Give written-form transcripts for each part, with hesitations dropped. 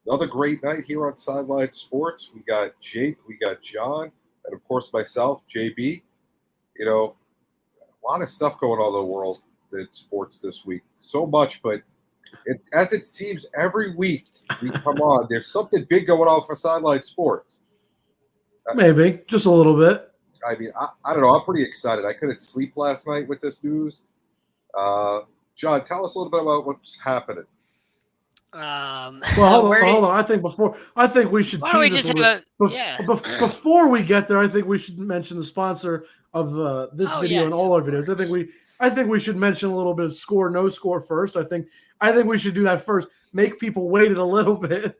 Another great night here on Sideline Sports. We got Jake, we got John, and of course myself, JB. You know, a lot of stuff going on in the world in sports this week. So much, but as it seems, every week we come on, there's something big going on for Sideline Sports. Maybe just a little bit. I mean, I don't know. I'm pretty excited. I couldn't sleep last night with this news. John, tell us a little bit about what's happening. Well, hold on. I think we should tease before we get there. I think we should mention the sponsor of this video and all our videos. I think we should mention a little bit of score, no score first. I think we should do that first. Make people wait a little bit.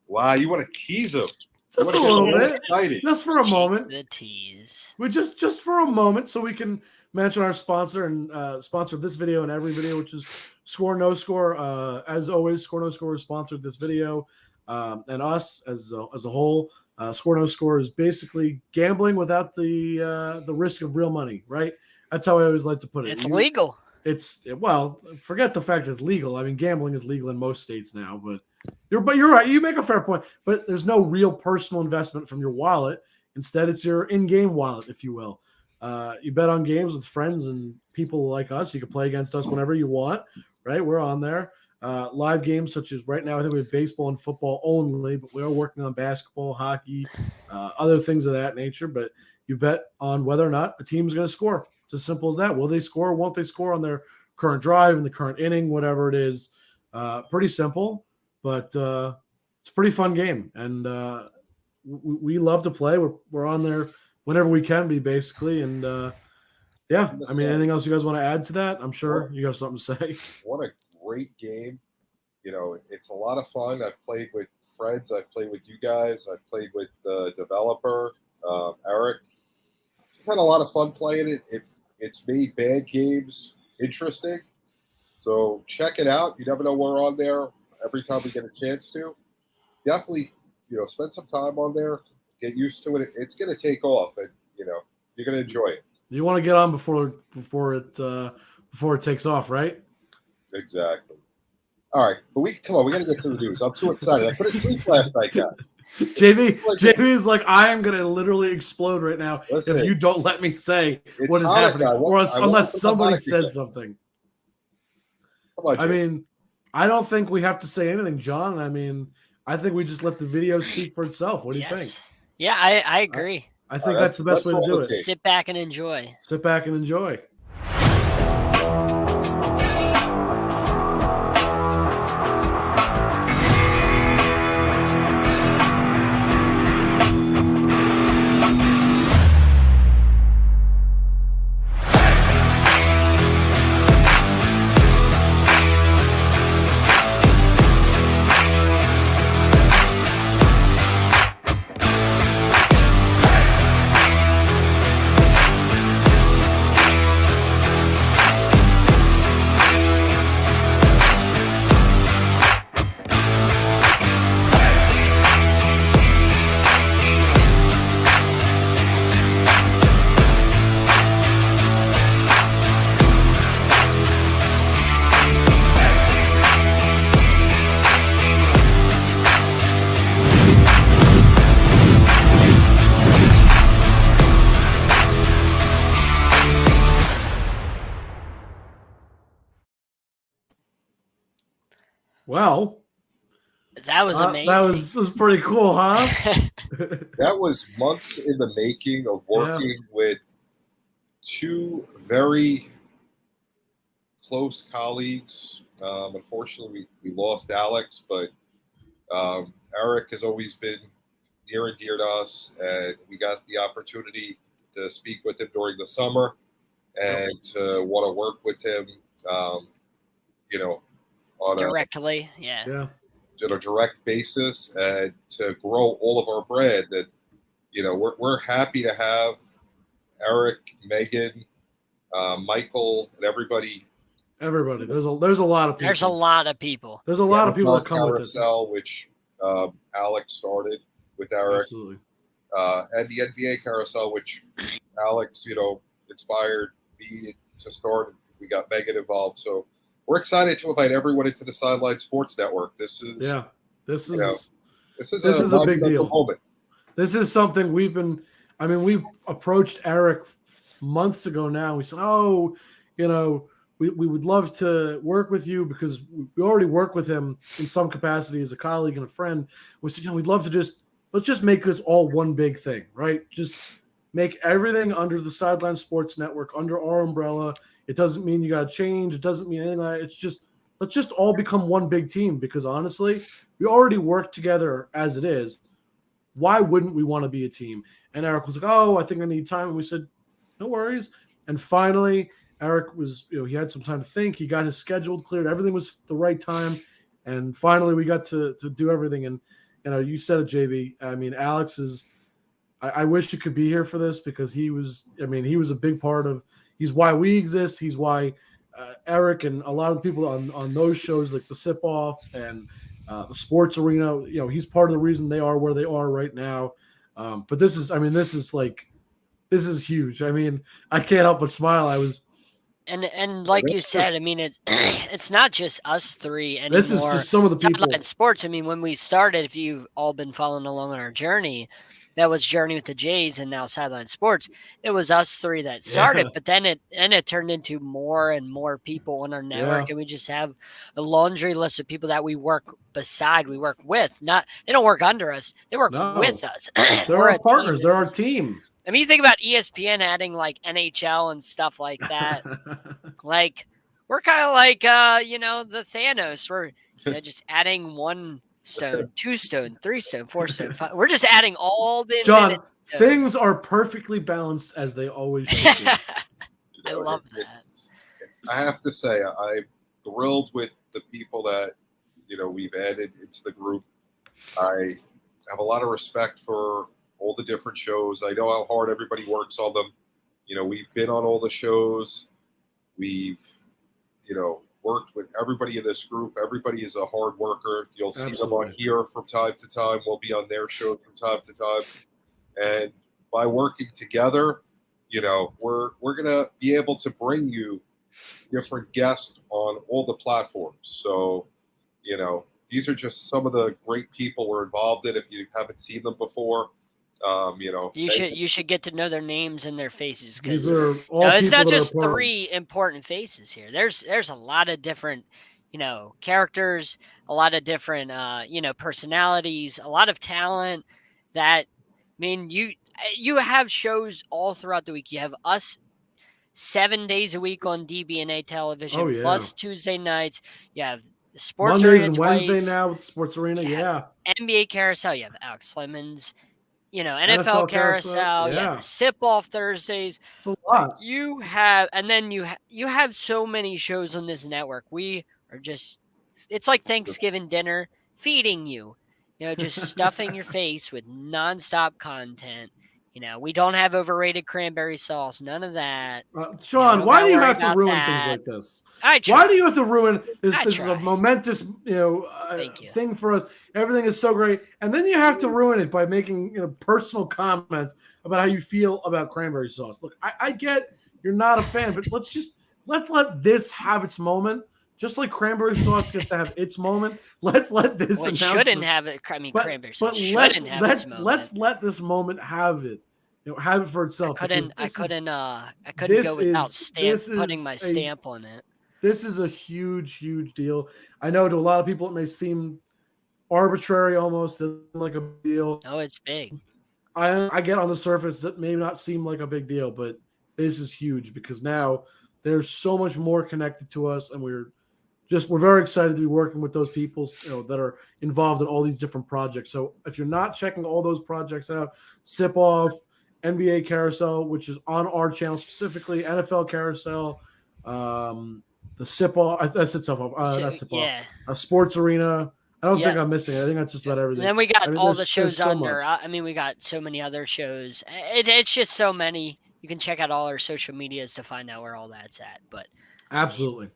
Wow, you want to tease them? Just a little bit, excited. Just for a moment. The tease. We just for a moment, so we can mention our sponsor and sponsor this video and every video, which is Score No Score. As always, Score No Score has sponsored this video and us as a whole. Score No Score is basically gambling without the risk of real money, right? That's how I always like to put it. It's legal. Well, forget the fact it's legal. I mean, gambling is legal in most states now, but you're right. You make a fair point, but there's no real personal investment from your wallet. Instead, it's your in-game wallet, if you will. You bet on games with friends and people like us. You can play against us whenever you want, right? We're on there. Live games such as right now, I think we have baseball and football only, but we are working on basketball, hockey, other things of that nature. But you bet on whether or not a team is going to score. It's as simple as that. Will they score? Won't they score on their current drive in the current inning, whatever it is? Pretty simple, but it's a pretty fun game. And we love to play. We're on there whenever we can be, basically. And, I mean, anything else you guys want to add to that? I'm sure you have something to say. What a great game. You know, it's a lot of fun. I've played with friends. I've played with you guys. I've played with the developer, Eric. I've had a lot of fun playing it. It's made bad games interesting. So check it out. You never know we're on there every time we get a chance to. Definitely, spend some time on there. Get used to it. It's going to take off, and you're going to enjoy it. You want to get on before it takes off, right? Exactly. All right, but we got to get to the news. I'm too excited. I couldn't sleep last night, guys. JB is like, I am going to literally explode right now if you don't let me say what is happening, unless somebody says something. Come on, I mean, I don't think we have to say anything, John. I mean, I think we just let the video speak for itself. What do you think? Yeah, I agree. I think that's the best way to do it. Sit back and enjoy. Sit back and enjoy. Well, that was amazing. That was pretty cool, huh? That was months in the making of working with two very close colleagues. Unfortunately, we lost Alex, but Eric has always been near and dear to us, and we got the opportunity to speak with him during the summer and to want to work with him, on directly, on a direct basis, and to grow all of our brand. And we're happy to have Eric, Megan, Michael, and everybody. Everybody. There's a lot of people. There's a lot of people. There's a lot of people that come with this. Which Alex started with Eric. Absolutely. And the NBA carousel, which Alex, inspired me to start. We got Megan involved. So we're excited to invite everyone into the Sideline Sports Network. This is This You know, is this is this a is a big monumental deal. moment. This is something we approached Eric months ago now. We said, oh, we would love to work with you because we already work with him in some capacity as a colleague and a friend. We said, we'd love to let's just make this all one big thing, right? Just make everything under the Sideline Sports Network, under our umbrella. It doesn't mean you got to change. It doesn't mean anything like that. It's just, let's just all become one big team because honestly, we already work together as it is. Why wouldn't we want to be a team? And Eric was like, oh, I think I need time. And we said, no worries. And finally, Eric was, he had some time to think. He got his schedule cleared. Everything was the right time. And finally, we got to do everything. And, you said it, JB. I mean, Alex is, I wish you could be here for this because he was a big part of, he's why we exist. He's why Eric and a lot of the people on those shows like the Sip Off and the Sports Arena, he's part of the reason they are where they are right now. But this is huge. I mean, I can't help but smile. And like you said, I mean, it's not just us three anymore. This is just some of the people. Sideline Sports. I mean, when we started, if you've all been following along on our journey, that was Journey with the Jays and now Sideline Sports. It was us three that started, but then it turned into more and more people on our network, and we just have a laundry list of people that we work with. They don't work under us; they work with us. They're our partners. They're our team. I mean, you think about ESPN adding like NHL and stuff like that. Like we're kind of like the Thanos. We're just adding 1 stone, 2 stone, 3 stone, 4 stone, 5. We're just adding all the John. Things are perfectly balanced as they always should be. I love that. I have to say, I'm thrilled with the people that we've added into the group. I have a lot of respect for all the different shows. I know how hard everybody works on them. We've been on all the shows. We've, worked with everybody in this group. Everybody is a hard worker. You'll see them on here from time to time. We'll be on their show from time to time. And by working together, we're going to be able to bring you different guests on all the platforms. So, these are just some of the great people we're involved in. If you haven't seen them before, you should get to know their names and their faces because it's not just 3 important faces here. There's a lot of different characters, a lot of different personalities, a lot of talent. That you have shows all throughout the week. You have us 7 days a week on DBNA television, plus Tuesday nights. You have the Sports Mondays Arena and twice. Wednesday now with Sports Arena. NBA Carousel. You have Alex Lemons. NFL Carousel. You have the Sip Off Thursdays. It's a lot. You have, and then you have so many shows on this network. We are just, it's like Thanksgiving dinner, feeding you, just stuffing your face with nonstop content. We don't have overrated cranberry sauce, none of that. Sean, why do you have to ruin things like this? Why do you have to ruin this? This is a momentous, thing for us. Everything is so great, and then you have to ruin it by making personal comments about how you feel about cranberry sauce. Look, I get you're not a fan, but let's let this have its moment. Just like cranberry sauce gets to have its moment, let's let this. Well, it shouldn't have it. I mean, cranberry sauce shouldn't have its moment. Let's let this moment have it. Have it for itself. I couldn't go without putting my stamp on it. This is a huge, huge deal. I know to a lot of people it may seem arbitrary almost, like a big deal. Oh, it's big. I get on the surface it may not seem like a big deal, but this is huge because now there's so much more connected to us, and we're very excited to be working with those people that are involved in all these different projects. So if you're not checking all those projects out, Sip Off, NBA Carousel, which is on our channel specifically, NFL Carousel, the Sip Off, not Sip Off, Sports Arena. I don't think I'm missing it. I think that's just about everything. And then we got all the shows under. We got so many other shows. It's just so many. You can check out all our social medias to find out where all that's at. But absolutely.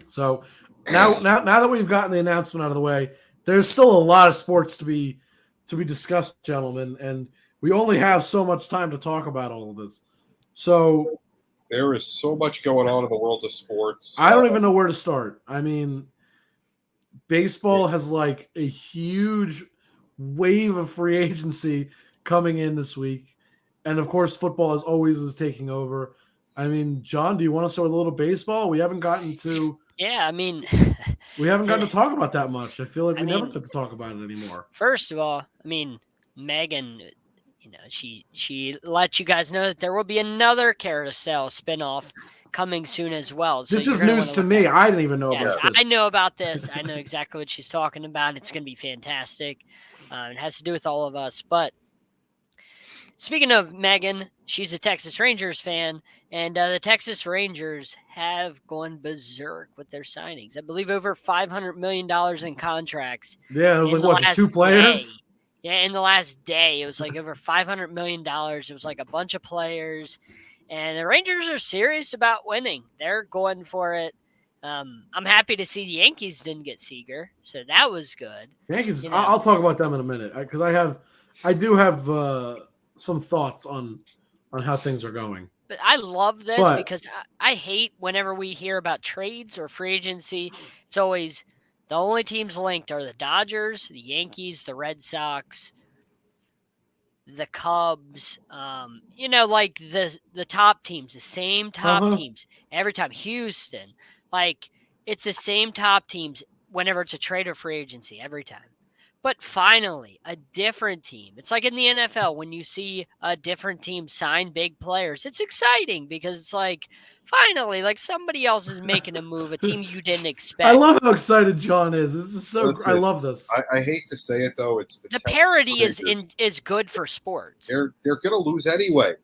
So now that we've gotten the announcement out of the way, there's still a lot of sports to be discussed, gentlemen, and we only have so much time to talk about all of this. So there is so much going on in the world of sports. I don't even know where to start. I mean, baseball has like a huge wave of free agency coming in this week. And of course, football as always is taking over. I mean, John, do you want to start with a little baseball? We haven't gotten to Yeah, I mean, to talk about that much. I feel like I we never mean- get to talk about it anymore. first of all, I mean, Megan, she let you guys know that there will be another carousel spinoff coming soon as well. So This you're is gonna news wanna to look me. out. I didn't even know Yes, about this. I know about this. I know exactly what she's talking about. It's going to be fantastic. It has to do with all of us. But speaking of Megan, she's a Texas Rangers fan, and the Texas Rangers have gone berserk with their signings. I believe over $500 million in contracts. Yeah, it was in like the what, the two last players? day. Yeah, in the last day, it was like over $500 million. It was like a bunch of players. And the Rangers are serious about winning. They're going for it. I'm happy to see the Yankees didn't get Seager, so that was good. Yankees. You know. I'll talk about them in a minute because I do have some thoughts on how things are going. But I love this But- because I hate whenever we hear about trades or free agency. It's always the only teams linked are the Dodgers, the Yankees, the Red Sox, the Cubs. Like the top teams, the same top teams every time. Houston, like it's the same top teams whenever it's a trade or free agency every time. But finally, a different team. It's like in the NFL when you see a different team sign big players. It's exciting because it's like finally, like somebody else is making a move, a team you didn't expect. I love how excited John is. This is so. I love this. I hate to say it though. It's the parity is good for sports. They're going to lose anyway.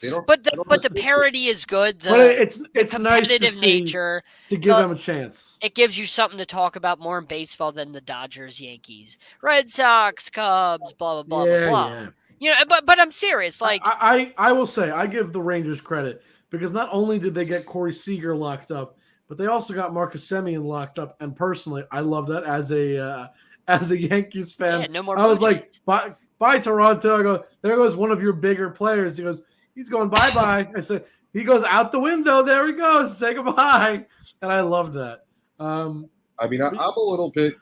They don't. But the parity is good. But it's nice to competitive see, nature. to give them a chance. It gives you something to talk about more in baseball than the Dodgers, Yankees, Red Sox, Cubs, blah blah blah blah blah. Yeah. But I'm serious. Like I will say, I give the Rangers credit because not only did they get Corey Seager locked up, but they also got Marcus Semien locked up. And personally, I love that as a Yankees fan. Yeah, no more. I was like, bye Toronto. I go, there goes one of your bigger players. He goes, he's going bye-bye. I said, he goes out the window. There he goes. Say goodbye. And I love that. I'm a little bit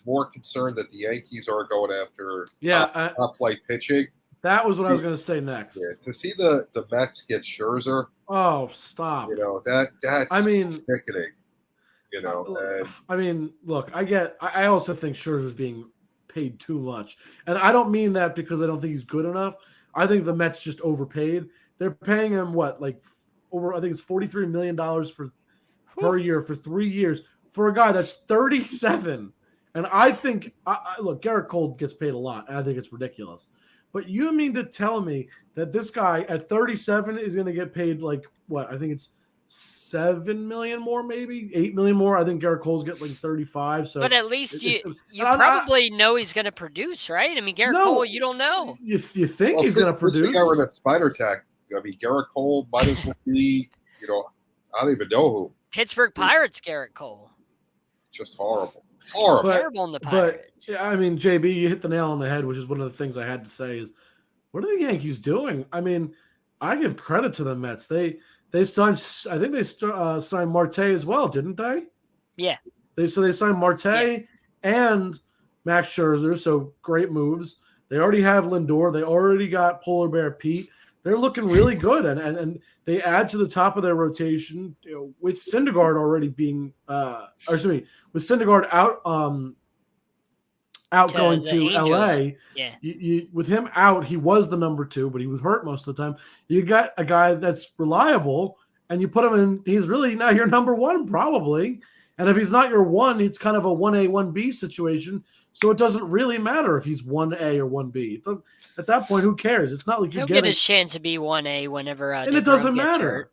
more concerned that the Yankees are going after top flight pitching. That was what I was going to say next. Yeah, to see the Mets get Scherzer. Oh, stop. That's sickening. Look, I also think Scherzer's being paid too much. And I don't mean that because I don't think he's good enough. I think the Mets just overpaid. They're paying him I think it's $43 million per year for 3 years for a guy that's 37. And I think, look, Garrett Cole gets paid a lot, and I think it's ridiculous. But you mean to tell me that this guy at 37 is going to get paid like what? I think it's $7 million more, maybe $8 million more. I think Garrett Cole's getting like 35. So, but at least you probably know he's going to produce, right? I mean, Garrett Cole, you don't know. You think he's going to produce? Since we got rid of Spider Tech, I mean, Garrett Cole might as well be, I don't even know who. Pittsburgh Pirates, Garrett Cole. Just horrible. Terrible in the Pirates. But I mean, JB, you hit the nail on the head, which is one of the things I had to say is, what are the Yankees doing? I mean, I give credit to the Mets. They signed, I think they signed Marte as well, didn't they? Yeah. They signed Marte and Max Scherzer, so great moves. They already have Lindor. They already got Polar Bear Pete. They're looking really good, and they add to the top of their rotation with Syndergaard already being, with Syndergaard out going to LA. Yeah. With him out, he was the number 2, but he was hurt most of the time. You got a guy that's reliable, and you put him in. He's really now your number 1 probably. And if he's not your 1, it's kind of a 1A, 1B situation. So it doesn't really matter if he's 1A or 1B. At that point, who cares? It's not like he'll get his chance to be 1A whenever. And it doesn't matter. Hurt.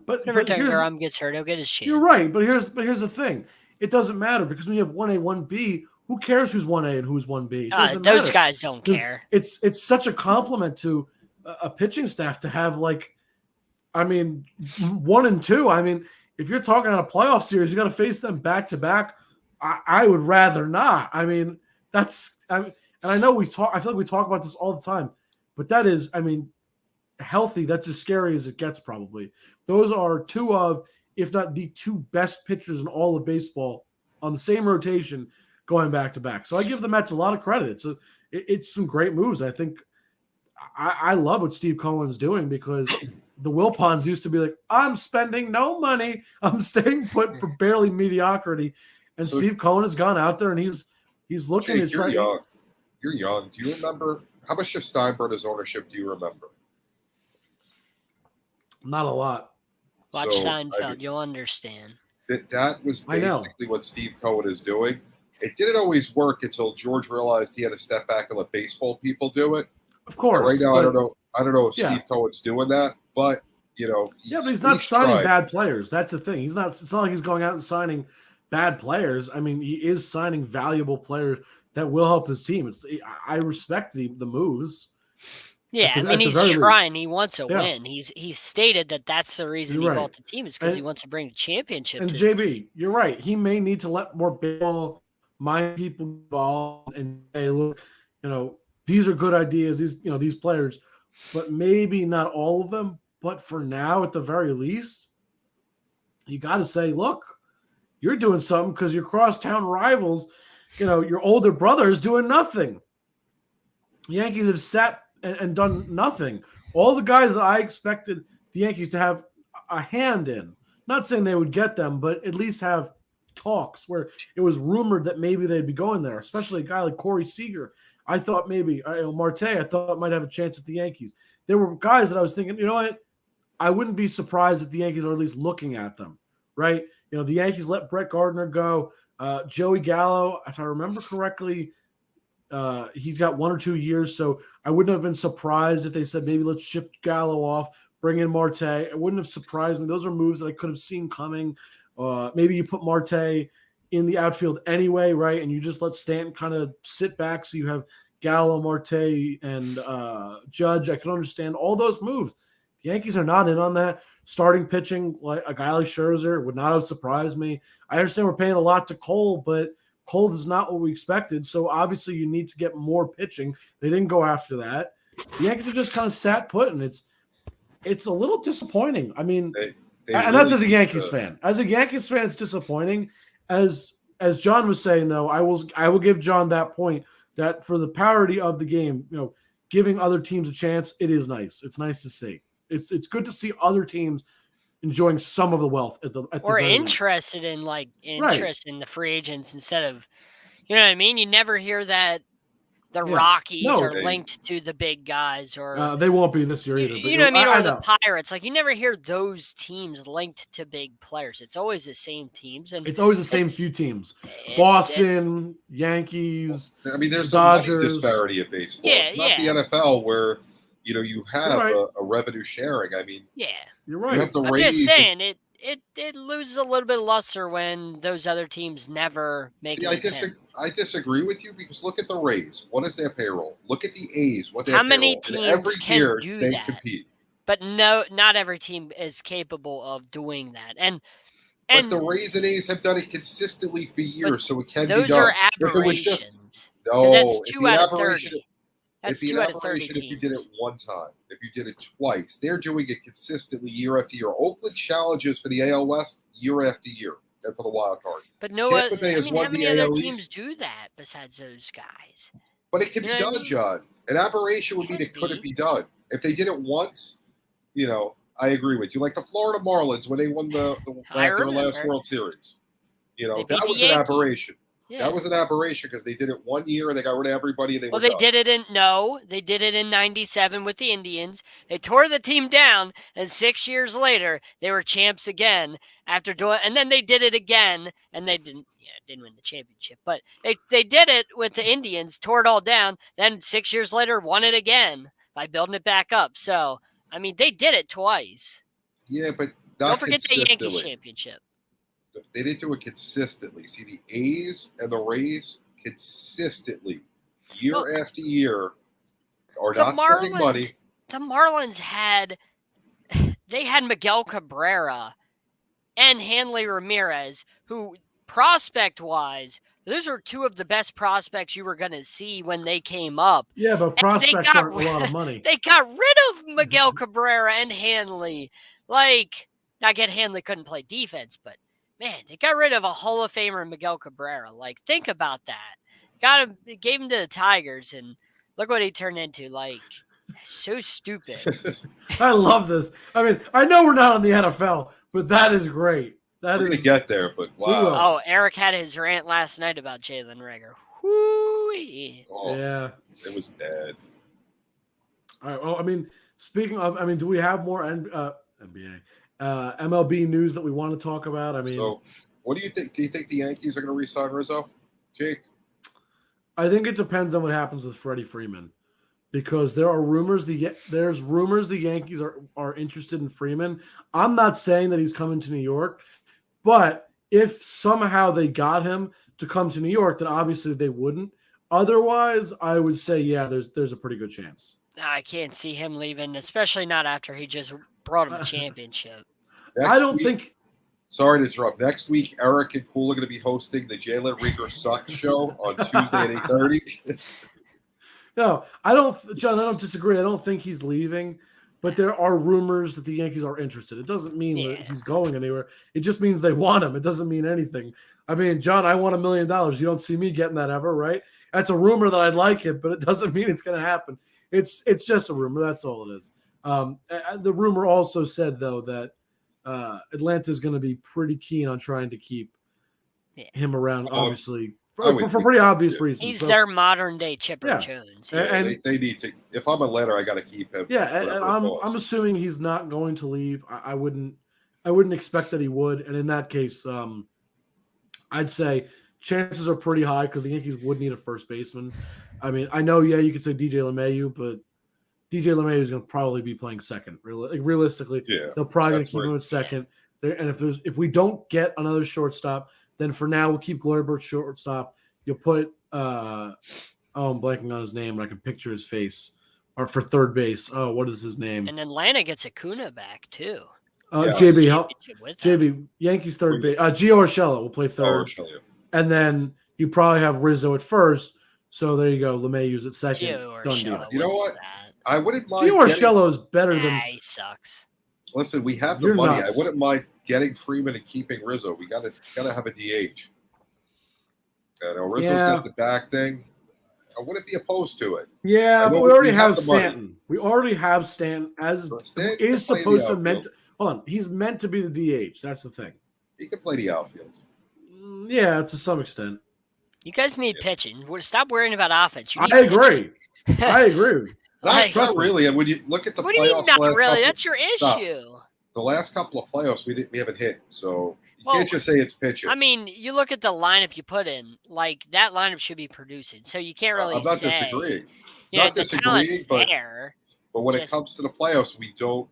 But whenever DeGrom gets hurt, he'll get his chance. You're right, but here's the thing: it doesn't matter because when you have 1A, 1B, who cares who's 1A and who's 1B? Those guys don't care. It's such a compliment to a pitching staff to have 1 and 2. I mean, if you're talking about a playoff series, you got to face them back to back. I would rather not. I mean, and I know I feel like we talk about this all the time, but that is, healthy. That's as scary as it gets. Probably those are 2 of, if not the 2 best pitchers in all of baseball on the same rotation. going back to back. So I give the Mets a lot of credit. It's some great moves. I think I love what Steve Cohen's doing because the Wilpons used to be like, I'm spending no money. I'm staying put for barely mediocrity. And So- Steve Cohen has gone out there and he's looking Jake, to try. You're young. Do you remember how much of Steinbrenner's ownership do you remember? Not a lot. Watch So, Seinfeld, you'll understand. That was I know. basically what Steve Cohen is doing. It didn't always work until George realized he had to step back and let baseball people do it. Of course. Right now, but, I don't know if Yeah. Steve Cohen's doing that, but but he's not signing bad players. That's the thing. It's not like he's going out and signing bad players. I mean, he is signing valuable players that will help his team. I respect the moves. Yeah, At the- I mean, at the he's very trying. least. He wants to Yeah. win. He's stated that that's the reason You're he right. bought the team is because he And- wants to bring the championship. And to the team. JB, you're right. He may need to let more baseball mind people involved and say, look, these are good ideas. These players, but maybe not all of them. But for now, at the very least, you got to say, look, you're doing something because your crosstown rivals, your older brother is doing nothing. The Yankees have sat and done nothing. All the guys that I expected the Yankees to have a hand in, not saying they would get them, but at least have talks where it was rumored that maybe they'd be going there, especially a guy like Corey Seager. I thought maybe Marte, I thought might have a chance at the Yankees. There were guys that I was thinking, you know what? I wouldn't be surprised if the Yankees are at least looking at them, right? The Yankees let Brett Gardner go. Joey Gallo, if I remember correctly, he's got 1 or 2 years, so I wouldn't have been surprised if they said maybe let's ship Gallo off, bring in Marte. It wouldn't have surprised me. Those are moves that I could have seen coming. Maybe you put Marte in the outfield anyway, right? And you just let Stanton kind of sit back so you have Gallo, Marte, and Judge. I can understand all those moves. The Yankees are not in on that. Starting pitching, like a guy like Scherzer, would not have surprised me. I understand we're paying a lot to Cole, but Cole is not what we expected. So obviously you need to get more pitching. They didn't go after that. The Yankees have just kind of sat put, and it's a little disappointing. I mean, and that's as a Yankees fan. As a Yankees fan, it's disappointing. As John was saying, though, I will give John that point that for the parity of the game, giving other teams a chance, it is nice. It's nice to see. It's good to see other teams enjoying some of the wealth at the or very interested in in the free agents instead of, you know what I mean? You never hear that the Rockies are linked to the big guys, or they won't be this year either. But you know what I mean? Or the Pirates. Like, you never hear those teams linked to big players. It's always the same teams, and it's always the same few teams: Boston, Yankees. I mean, there's Dodgers. a money disparity in baseball. Yeah, it's not the NFL where you have a revenue sharing. I mean, You're right. You have the I'm Rays just saying it loses a little bit of luster when those other teams never make it. I disagree with you because look at the Rays. What is their payroll? Look at the A's. What How many payroll? teams and every can year do they that? compete. But no, not every team is capable of doing that. But the Rays and A's have done it consistently for years, so it can be those done. are aberrations. No, That's 2 out of 30. That's it'd be 2 an out of 30 aberration if you did it teams. one time. If you did it twice, they're doing it consistently year after year. Oakland challenges for the AL West year after year, and for the wild card. But no, Tampa Bay has how won many the other AL teams East. do that besides those guys? But it can be You know what I done, mean? John. An aberration would mean it couldn't be done. If they did it once, I agree with you. Like the Florida Marlins when they won their last remember. World Series. They beat that the was an Yankees. aberration. Yeah. That was an aberration because they did it 1 year and they got rid of everybody and they Well, were they done. did it in '97 with the Indians. They tore the team down, and 6 years later, they were champs again after doing. And then they did it again, and they didn't win the championship. But they did it with the Indians, tore it all down. Then 6 years later, won it again by building it back up. So I mean, they did it twice. Yeah, but not Don't forget the Yankees consistently. championship. They didn't do it consistently. See, the A's and the Rays consistently, year after year, are not spending money. The Marlins had Miguel Cabrera and Hanley Ramirez, who prospect-wise, those are 2 of the best prospects you were going to see when they came up. Yeah, but prospects aren't a lot of money. They got rid of Miguel Cabrera and Hanley. Like, I get Hanley couldn't play defense, but Man, they got rid of a Hall of Famer, Miguel Cabrera. Like, think about that. Gave him to the Tigers, and look what he turned into. Like, so stupid. I love this. I mean, I know we're not on the NFL, but that is great. We're going to get there, but wow. Oh, Eric had his rant last night about Jalen Reagor. Whoo-wee. Oh, yeah. It was bad. All right. Well, I mean, speaking of, I mean, do we have more NBA, MLB news that we want to talk about? I mean, so what do you think? Do you think the Yankees are going to re-sign Rizzo, Jake? I think it depends on what happens with Freddie Freeman, because there are rumors there's rumors the Yankees are interested in Freeman. I'm not saying that he's coming to New York, but if somehow they got him to come to New York, then obviously they wouldn't. Otherwise, I would say, yeah, there's a pretty good chance. I can't see him leaving, especially not after he just brought him a championship. I don't think. Sorry to interrupt. Next week, Eric and Cool are going to be hosting the Jalen Reagor Sucks show on Tuesday at 8:30. No, I don't, John. I don't disagree. I don't think he's leaving, but there are rumors that the Yankees are interested. It doesn't mean that he's going anywhere. It just means they want him. It doesn't mean anything. I mean, John, I want $1 million. You don't see me getting that ever, right? That's a rumor that I'd like it, but it doesn't mean it's going to happen. It's just a rumor. That's all it is. The rumor also said, though, that Atlanta is going to be pretty keen on trying to keep him around, obviously, for pretty obvious reasons. He's their modern-day Chipper Jones. And they need to. If I'm Atlanta, I got to keep him. Yeah, and I'm assuming he's not going to leave. I wouldn't expect that he would. And in that case, I'd say chances are pretty high because the Yankees would need a first baseman. I mean, I know, you could say DJ LeMahieu, but DJ LeMahieu is going to probably be playing second. Realistically, they're probably going to keep him at second. And if we don't get another shortstop, then for now we'll keep Gleyber shortstop. You'll put I'm blanking on his name, but I can picture his face. Or for third base, what is his name? And Atlanta gets Acuna back too. JB, help. JB, Yankees third base. Gio Urshela will play third. And then you probably have Rizzo at first. So there you go. LeMahieu's at second. Done deal. You know what? I wouldn't mind. Gio Urshela is better than. He sucks. Listen, we have the money. Nuts. I wouldn't mind getting Freeman and keeping Rizzo. We gotta have a DH. Rizzo's got the back thing. I wouldn't be opposed to it. Yeah, but we already have Stanton. We already have Stanton as is supposed to meant. Hold on, he's meant to be the DH. That's the thing. He can play the outfield. Yeah, to some extent. You guys need pitching. Stop worrying about offense. I agree. I agree. Not really. And when you look at the what playoffs, do you mean not really? That's your issue. The last couple of playoffs, we haven't hit. So you can't just say it's pitching. I mean, you look at the lineup you put in. Like that lineup should be producing. So you can't really. I'm not say, disagreeing. Not disagreeing, but when it comes to the playoffs, we do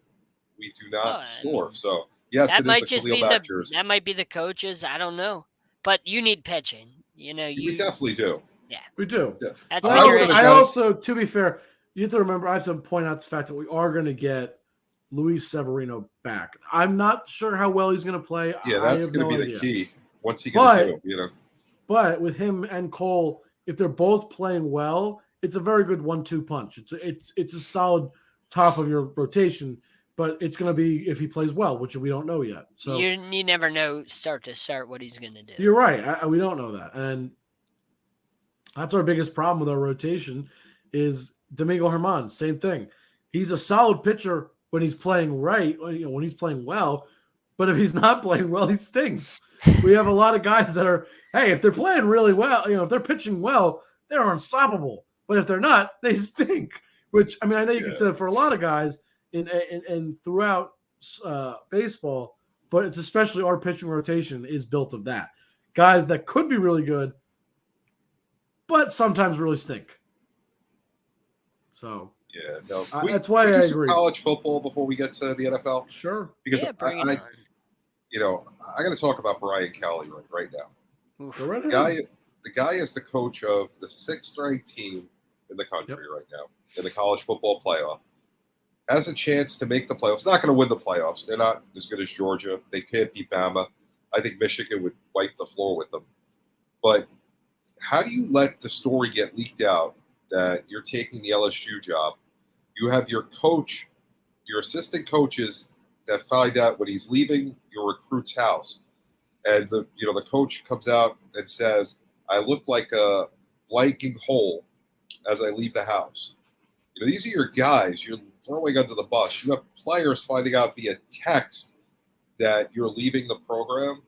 not score. So yes, that it might is just be that might be the coaches. I don't know, but you need pitching. We definitely do. Yeah, we do. Yeah. That's I also, to be fair, you have to remember. I have to point out the fact that we are going to get Luis Severino back. I'm not sure how well he's going to play. Yeah, that's going to be the key once he gets to But with him and Cole, if they're both playing well, it's a very good 1-2 punch. It's a solid top of your rotation. But it's going to be if he plays well, which we don't know yet. So you never know start to start what he's going to do. You're right. We don't know that, and that's our biggest problem with our rotation. Is Domingo Germán? Same thing. He's a solid pitcher when he's playing right. When he's playing well, but if he's not playing well, he stinks. We have a lot of guys that are. Hey, if they're playing really well, if they're pitching well, they're unstoppable. But if they're not, they stink. Which I know you can say for a lot of guys. And throughout baseball, but it's especially our pitching rotation is built of that. Guys that could be really good, but sometimes really stink. So that's why I agree. College football before we get to the NFL, sure. Because I got to talk about Brian Kelly right now. The guy is the coach of the 6th-ranked team in the country right now in the college football playoff. Has a chance to make the playoffs. Not going to win the playoffs. They're not as good as Georgia. They can't beat Bama. I think Michigan would wipe the floor with them. But how do you let the story get leaked out that you're taking the LSU job? You have your coach, your assistant coaches that find out when he's leaving your recruit's house. and the coach comes out and says, "I look like a blanking hole as I leave the house." These are your guys you're throwing under the bus. You have players finding out via text that you're leaving the program.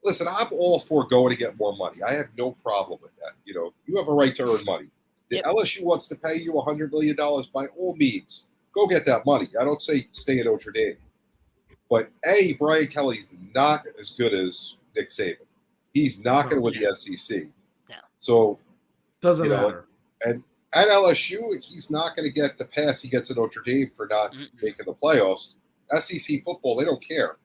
Listen, I'm all for going to get more money. I have no problem with that. You have a right to earn money. If LSU wants to pay you $100 million, by all means, go get that money. I don't say stay at Notre Dame. But Brian Kelly's not as good as Nick Saban. He's not going to win the SEC. No. So doesn't matter. And at LSU, he's not going to get the pass he gets at Notre Dame for not making the playoffs. SEC football, they don't care.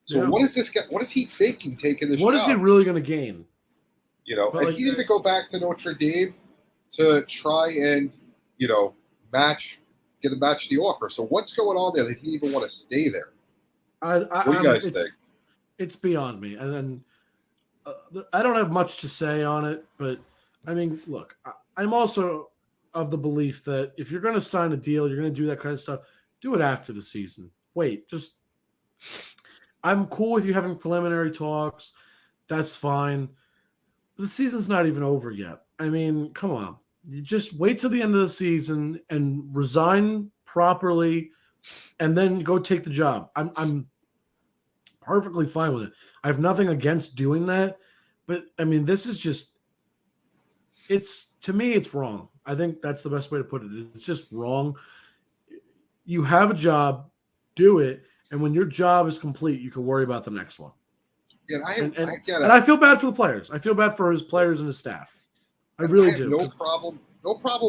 So what is this guy? What is he thinking taking this What job? is he really going to gain? He didn't even go back to Notre Dame to try and get a match the offer. So what's going on there that he didn't even want to stay there? What do you guys think? It's beyond me. And then I don't have much to say on it, but I mean, look, I'm also of the belief that if you're going to sign a deal, you're going to do that kind of stuff, do it after the season. I'm cool with you having preliminary talks. That's fine. The season's not even over yet. I mean, come on. You just wait till the end of the season and resign properly and then go take the job. I'm perfectly fine with it. I have nothing against doing that. But, I mean, this is just – to me, it's wrong. I think that's the best way to put it. It's just wrong. You have a job, do it, and when your job is complete, you can worry about the next one. Yeah, I get it. And I feel bad for the players. I feel bad for his players and his staff. I really do. No problem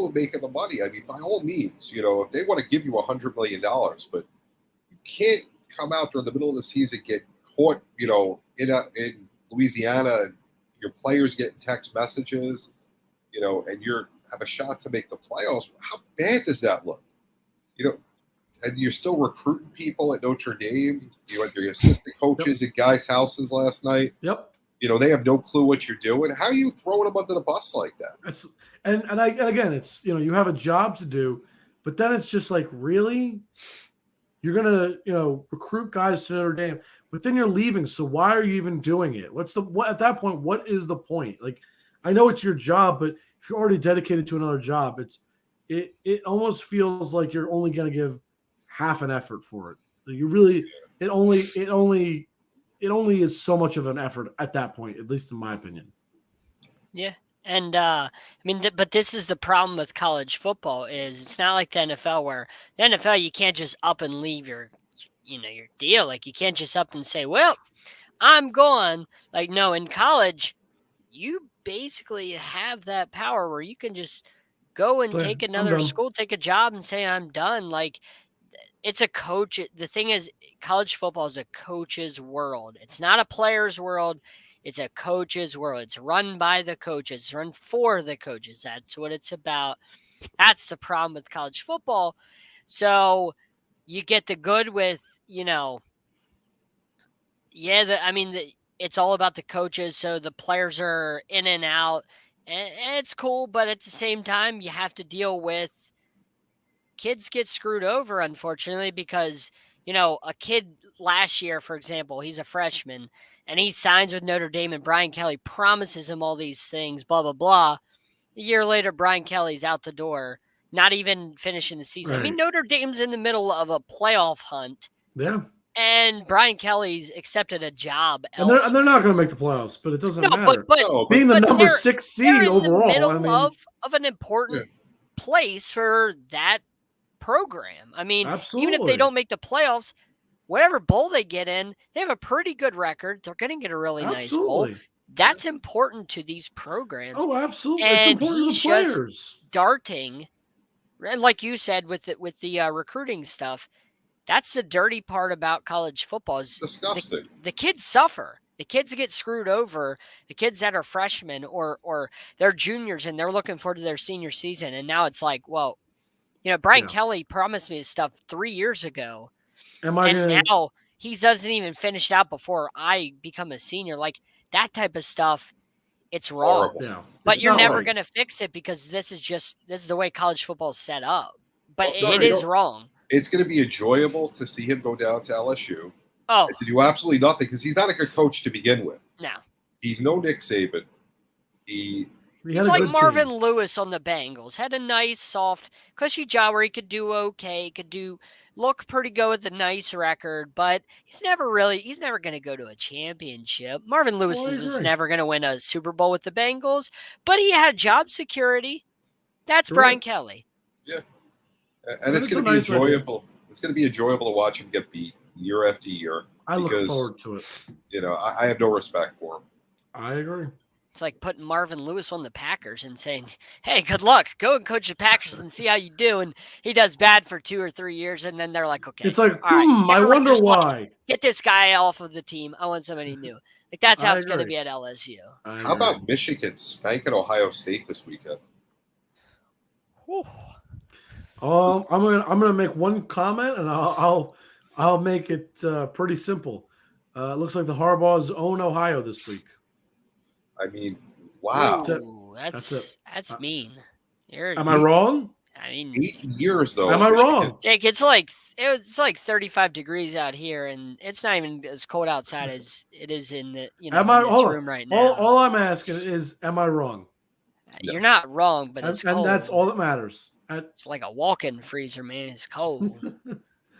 with making the money. I mean, by all means, if they want to give you $100 million, but you can't come out during the middle of the season, get caught, in Louisiana, and your players getting text messages, and you have a shot to make the playoffs. How bad does that look? And you're still recruiting people at Notre Dame. You had your assistant coaches at guys' houses last night. Yep. They have no clue what you're doing. How are you throwing them under the bus like that? And again, it's you have a job to do, but then it's just like, really, you're gonna recruit guys to Notre Dame, but then you're leaving. So why are you even doing it? At that point? What is the point? Like, I know it's your job, but if you're already dedicated to another job, it almost feels like you're only gonna give half an effort for it. You really, it only is so much of an effort at that point, at least in my opinion. Yeah. And I mean, but this is the problem with college football is it's not like the NFL where the NFL, you can't just up and leave your deal. Like you can't just up and say, well, I'm gone. Like, no, in college, you basically have that power where you can just go and take another school, take a job and say, I'm done. Like, it's a coach. The thing is, college football is a coach's world. It's not a player's world. It's a coach's world. It's run by the coaches. It's run for the coaches. That's what it's about. That's the problem with college football. So you get the good with, it's all about the coaches. So the players are in and out. And it's cool, but at the same time, you have to deal with kids get screwed over, unfortunately, because, a kid last year, for example, he's a freshman and he signs with Notre Dame and Brian Kelly promises him all these things, blah, blah, blah. A year later, Brian Kelly's out the door, not even finishing the season. Right. I mean, Notre Dame's in the middle of a playoff hunt. Yeah. And Brian Kelly's accepted a job. And they're not going to make the playoffs, but it doesn't matter. But being the number 6 seed overall, in the middle of an important place for that program. I mean, absolutely. Even if they don't make the playoffs, whatever bowl they get in, they have a pretty good record. They're going to get a really nice bowl. That's important to these programs. Oh, absolutely. And it's important he's to the players. Just starting, and like you said with the recruiting stuff, that's the dirty part about college football. Is disgusting. The kids suffer. The kids get screwed over. The kids that are freshmen or they're juniors and they're looking forward to their senior season. And now it's like, well, Brian Kelly promised me this stuff 3 years ago. Now he doesn't even finish it out before I become a senior. Like that type of stuff, it's wrong. Yeah. But you're never going to fix it because this is the way college football is set up. But it is wrong. It's going to be enjoyable to see him go down to LSU. Oh, to do absolutely nothing because he's not a good coach to begin with. no. He's no Nick Saban. He He's had a like good Marvin team. Lewis on the Bengals. Had a nice, soft, cushy job where he could do okay, look pretty good with a nice record, but he's never going to go to a championship. Marvin Lewis Well, I was agree. never going to win a Super Bowl with the Bengals, but he had job security. That's You're Brian right. Kelly. Yeah, and And it's it's going a to be nice idea. enjoyable. It's going to be enjoyable to watch him get beat year after year. I look because, forward to it. I have no respect for him. I agree. It's like putting Marvin Lewis on the Packers and saying, hey, good luck. Go and coach the Packers and see how you do. And he does bad for 2 or 3 years, and then they're like, okay. It's like, all right, I wonder just why. get this guy off of the team. I want somebody new. Like that's how I it's going to agree. be at LSU. How about Michigan spanking Ohio State this weekend? Whew. I'm gonna make one comment, and I'll make it pretty simple. It looks like the Harbaughs own Ohio this week. I mean, wow. Ooh, that's it. mean. Am I wrong? I mean, 8 years though. Am I wrong? Jake, it's like 35 degrees out here, and it's not even as cold outside as it is in the in this room right now. All I'm asking is, am I wrong? You're not wrong, but it's cold. And that's all that matters. It's like a walk-in freezer, man. It's cold.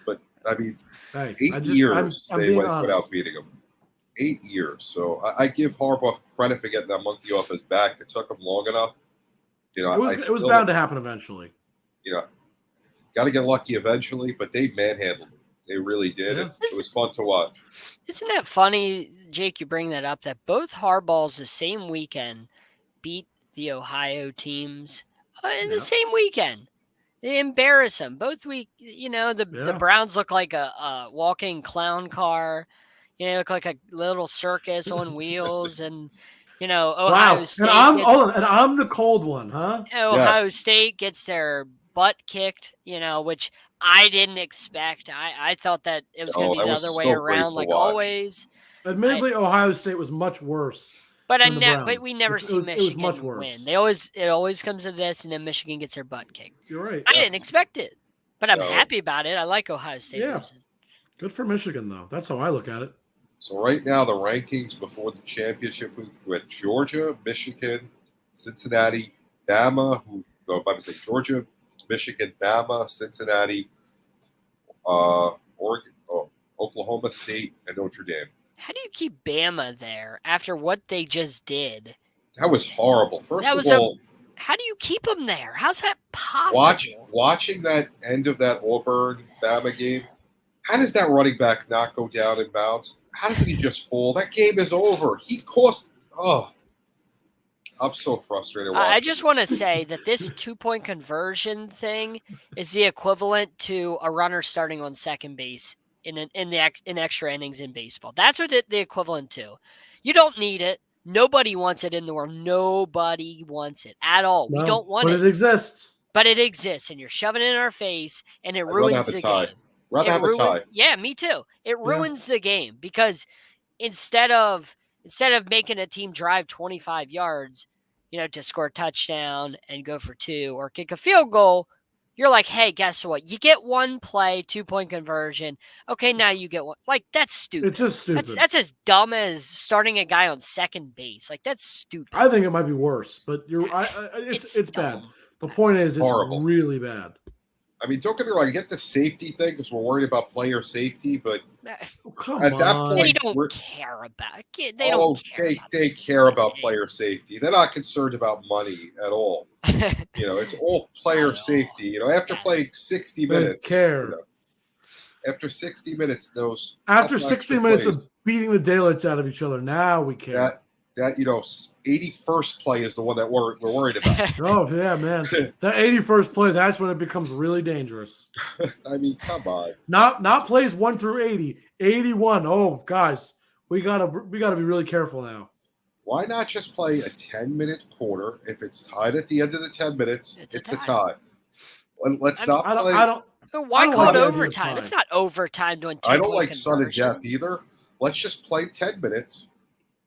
But I mean, hey, 8 years I'm they being went honest. without beating him. 8 years. So I give Harbaugh credit for getting that monkey off his back. It took him long enough. It was bound to happen eventually. Got to get lucky eventually, but they manhandled him. They really did. Yeah. It was fun to watch. Isn't that funny, Jake, you bring that up, that both Harbaughs the same weekend beat the Ohio teams in the same weekend? They embarrass them. Both the Browns look like a walking clown car. They look like a little circus on wheels. And, Ohio State. And I'm the cold one, huh? Ohio State gets their butt kicked, which I didn't expect. I thought that it was going to be the other way around, like always. Admittedly, Ohio State was much worse. But we never see Michigan win. It always comes to this, and then Michigan gets their butt kicked. You're right. I didn't expect it, but I'm happy about it. I like Ohio State losing. Good for Michigan, though. That's how I look at it. So right now, the rankings before the championship week with Georgia, Michigan, Cincinnati, Bama, Georgia, Michigan, Bama, Cincinnati, Oregon, Oklahoma State, and Notre Dame. How do you keep Bama there after what they just did? That was horrible. First of all, how do you keep them there? How's that possible? Watching that end of that Auburn-Bama game, how does that running back not go down in bounds? How doesn't he just fall? That game is over. He cost. I'm so frustrated. I just want to say that this 2-point conversion thing is the equivalent to a runner starting on second base in extra innings in baseball. That's what the equivalent to. You don't need it. Nobody wants it in the world. Nobody wants it at all. We don't want it. But it exists. But it exists, and you're shoving it in our face, and it ruins the game. Rather have a tie. Yeah, me too. It ruins the game because instead of making a team drive 25 yards, to score a touchdown and go for 2 or kick a field goal, you're like, hey, guess what? You get one play, 2-point conversion. Okay, now you get one. Like, that's stupid. It's just stupid. That's as dumb as starting a guy on second base. Like, that's stupid. I think it might be worse, but it's bad. The point is, it's horrible. Really bad. I mean, don't get me wrong. I get the safety thing because we're worried about player safety, but that point, they don't care about it. They care about player safety. They're not concerned about money at all. It's all player safety. After playing 60 minutes, care. After 60 minutes, after 60 minutes of beating the daylights out of each other, now we care. That 81st play is the one that we're worried about. Oh yeah, man, that 81st play, that's when it becomes really dangerous. I mean, come on. Not plays 1 through 80, 81. Oh, guys, we gotta be really careful now. Why not just play a 10-minute quarter? If it's tied at the end of the 10 minutes, it's a tie. Let's not play. Why call it overtime? It's not overtime doing 2 I don't like sudden death either. Let's just play 10 minutes.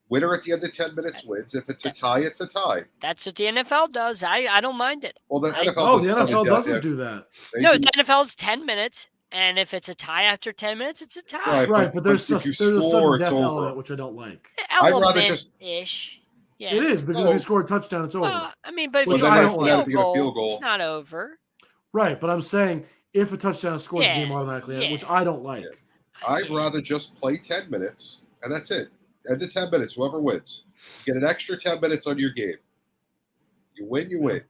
Winner at the end of 10 minutes wins. If it's a tie, it's a tie. That's what the NFL does. I don't mind it. Well, the NFL doesn't do that. The NFL's 10 minutes, And if it's a tie after 10 minutes, it's a tie. Right. Right, but there's if you a score, sudden it's death over. element, which I don't like. I'd rather just- Element-ish. Yeah. It is, because if you score a touchdown, it's over. I mean, but if Which you I score don't a like. field goal, it's not over. Right, but I'm saying if a touchdown scores the Yeah, game automatically, yeah. which I don't like. Yeah. I'd rather just play 10 minutes, and that's it. End of 10 minutes, whoever wins. Get an extra 10 minutes on your game. You win, you win.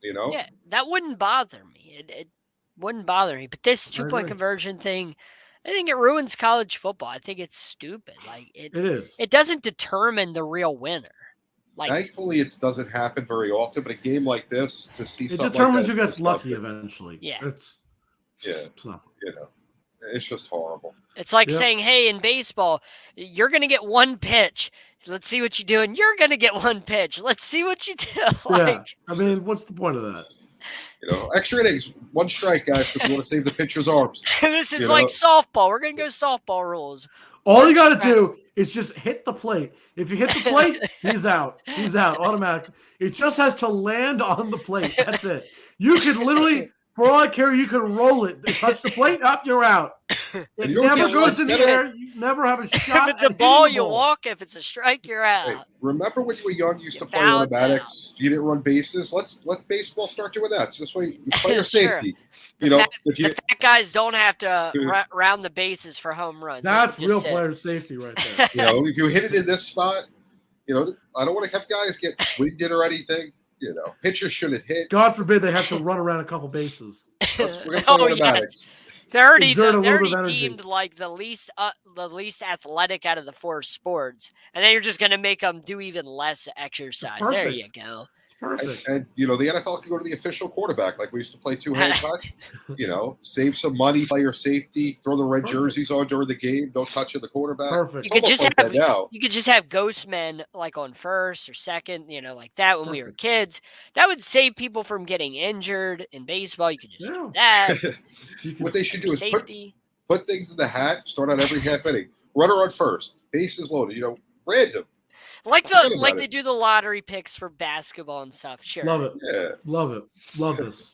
You know? Yeah, that wouldn't bother me. It wouldn't bother me. But this I 2-point agree. conversion thing, I think it ruins college football. I think it's stupid. Like It is. it doesn't determine the real winner. Like Thankfully, it doesn't happen very often, but a game like this, to see It something determines like who that, gets lucky eventually. Yeah. It's nothing. you know, it's just horrible. it's like Yep. saying, hey, in baseball, you're gonna get one pitch. Let's see what you do, and you're gonna get one pitch. Let's see what you do. Like, I mean, what's the point of that? You know, extra innings, one strike, guys, because we want to save the pitcher's arms. this is You like know? softball. We're gonna go softball rules. All you got to do is just hit the plate. If you hit the plate, he's out. He's out automatically. It just has to land on the plate. That's it. You can literally, for all I care, you can roll it. Touch the plate, up, you're out. It you don't never get goes in the one. air. You never have a shot. If it's a at ball, hitting the you walk. If it's a strike, you're out. Hey, remember when you were young, you used to play Foul's automatics? You didn't run bases. Let baseball start doing that. So this way, you play your Sure. safety. You know, if you The fat guys don't have to round the bases for home runs. That's They can real just sit. player safety right there. you know if you hit it in this spot, you know, I don't want to have guys get winded or anything. You know, pitchers shouldn't hit. God forbid they have to run around a couple bases. We're gonna play Oh, yes. automatics. They're already, Exert a they're little already bit of energy. deemed like the least athletic out of the 4 sports, and then you're just gonna make them do even less exercise. There you perfect. go. Perfect. And you know, the NFL can go to the official quarterback like we used to play two-hand touch. You know, save some money, player safety, throw the red Perfect. jerseys on during the game, don't touch the quarterback. Perfect. You could Almost just like have that now. you could just have ghost men like on first or second, you know, like that when we were Perfect. kids. That would save people from getting injured in baseball. You could just do Yeah. that. You can, What they should do is Safety. put things in the hat, start on every half inning. Runner on first, bases loaded, you know, random. Like Forget about they it. do the lottery picks for basketball and stuff. Sure. love it. Yeah. Love it. Love this.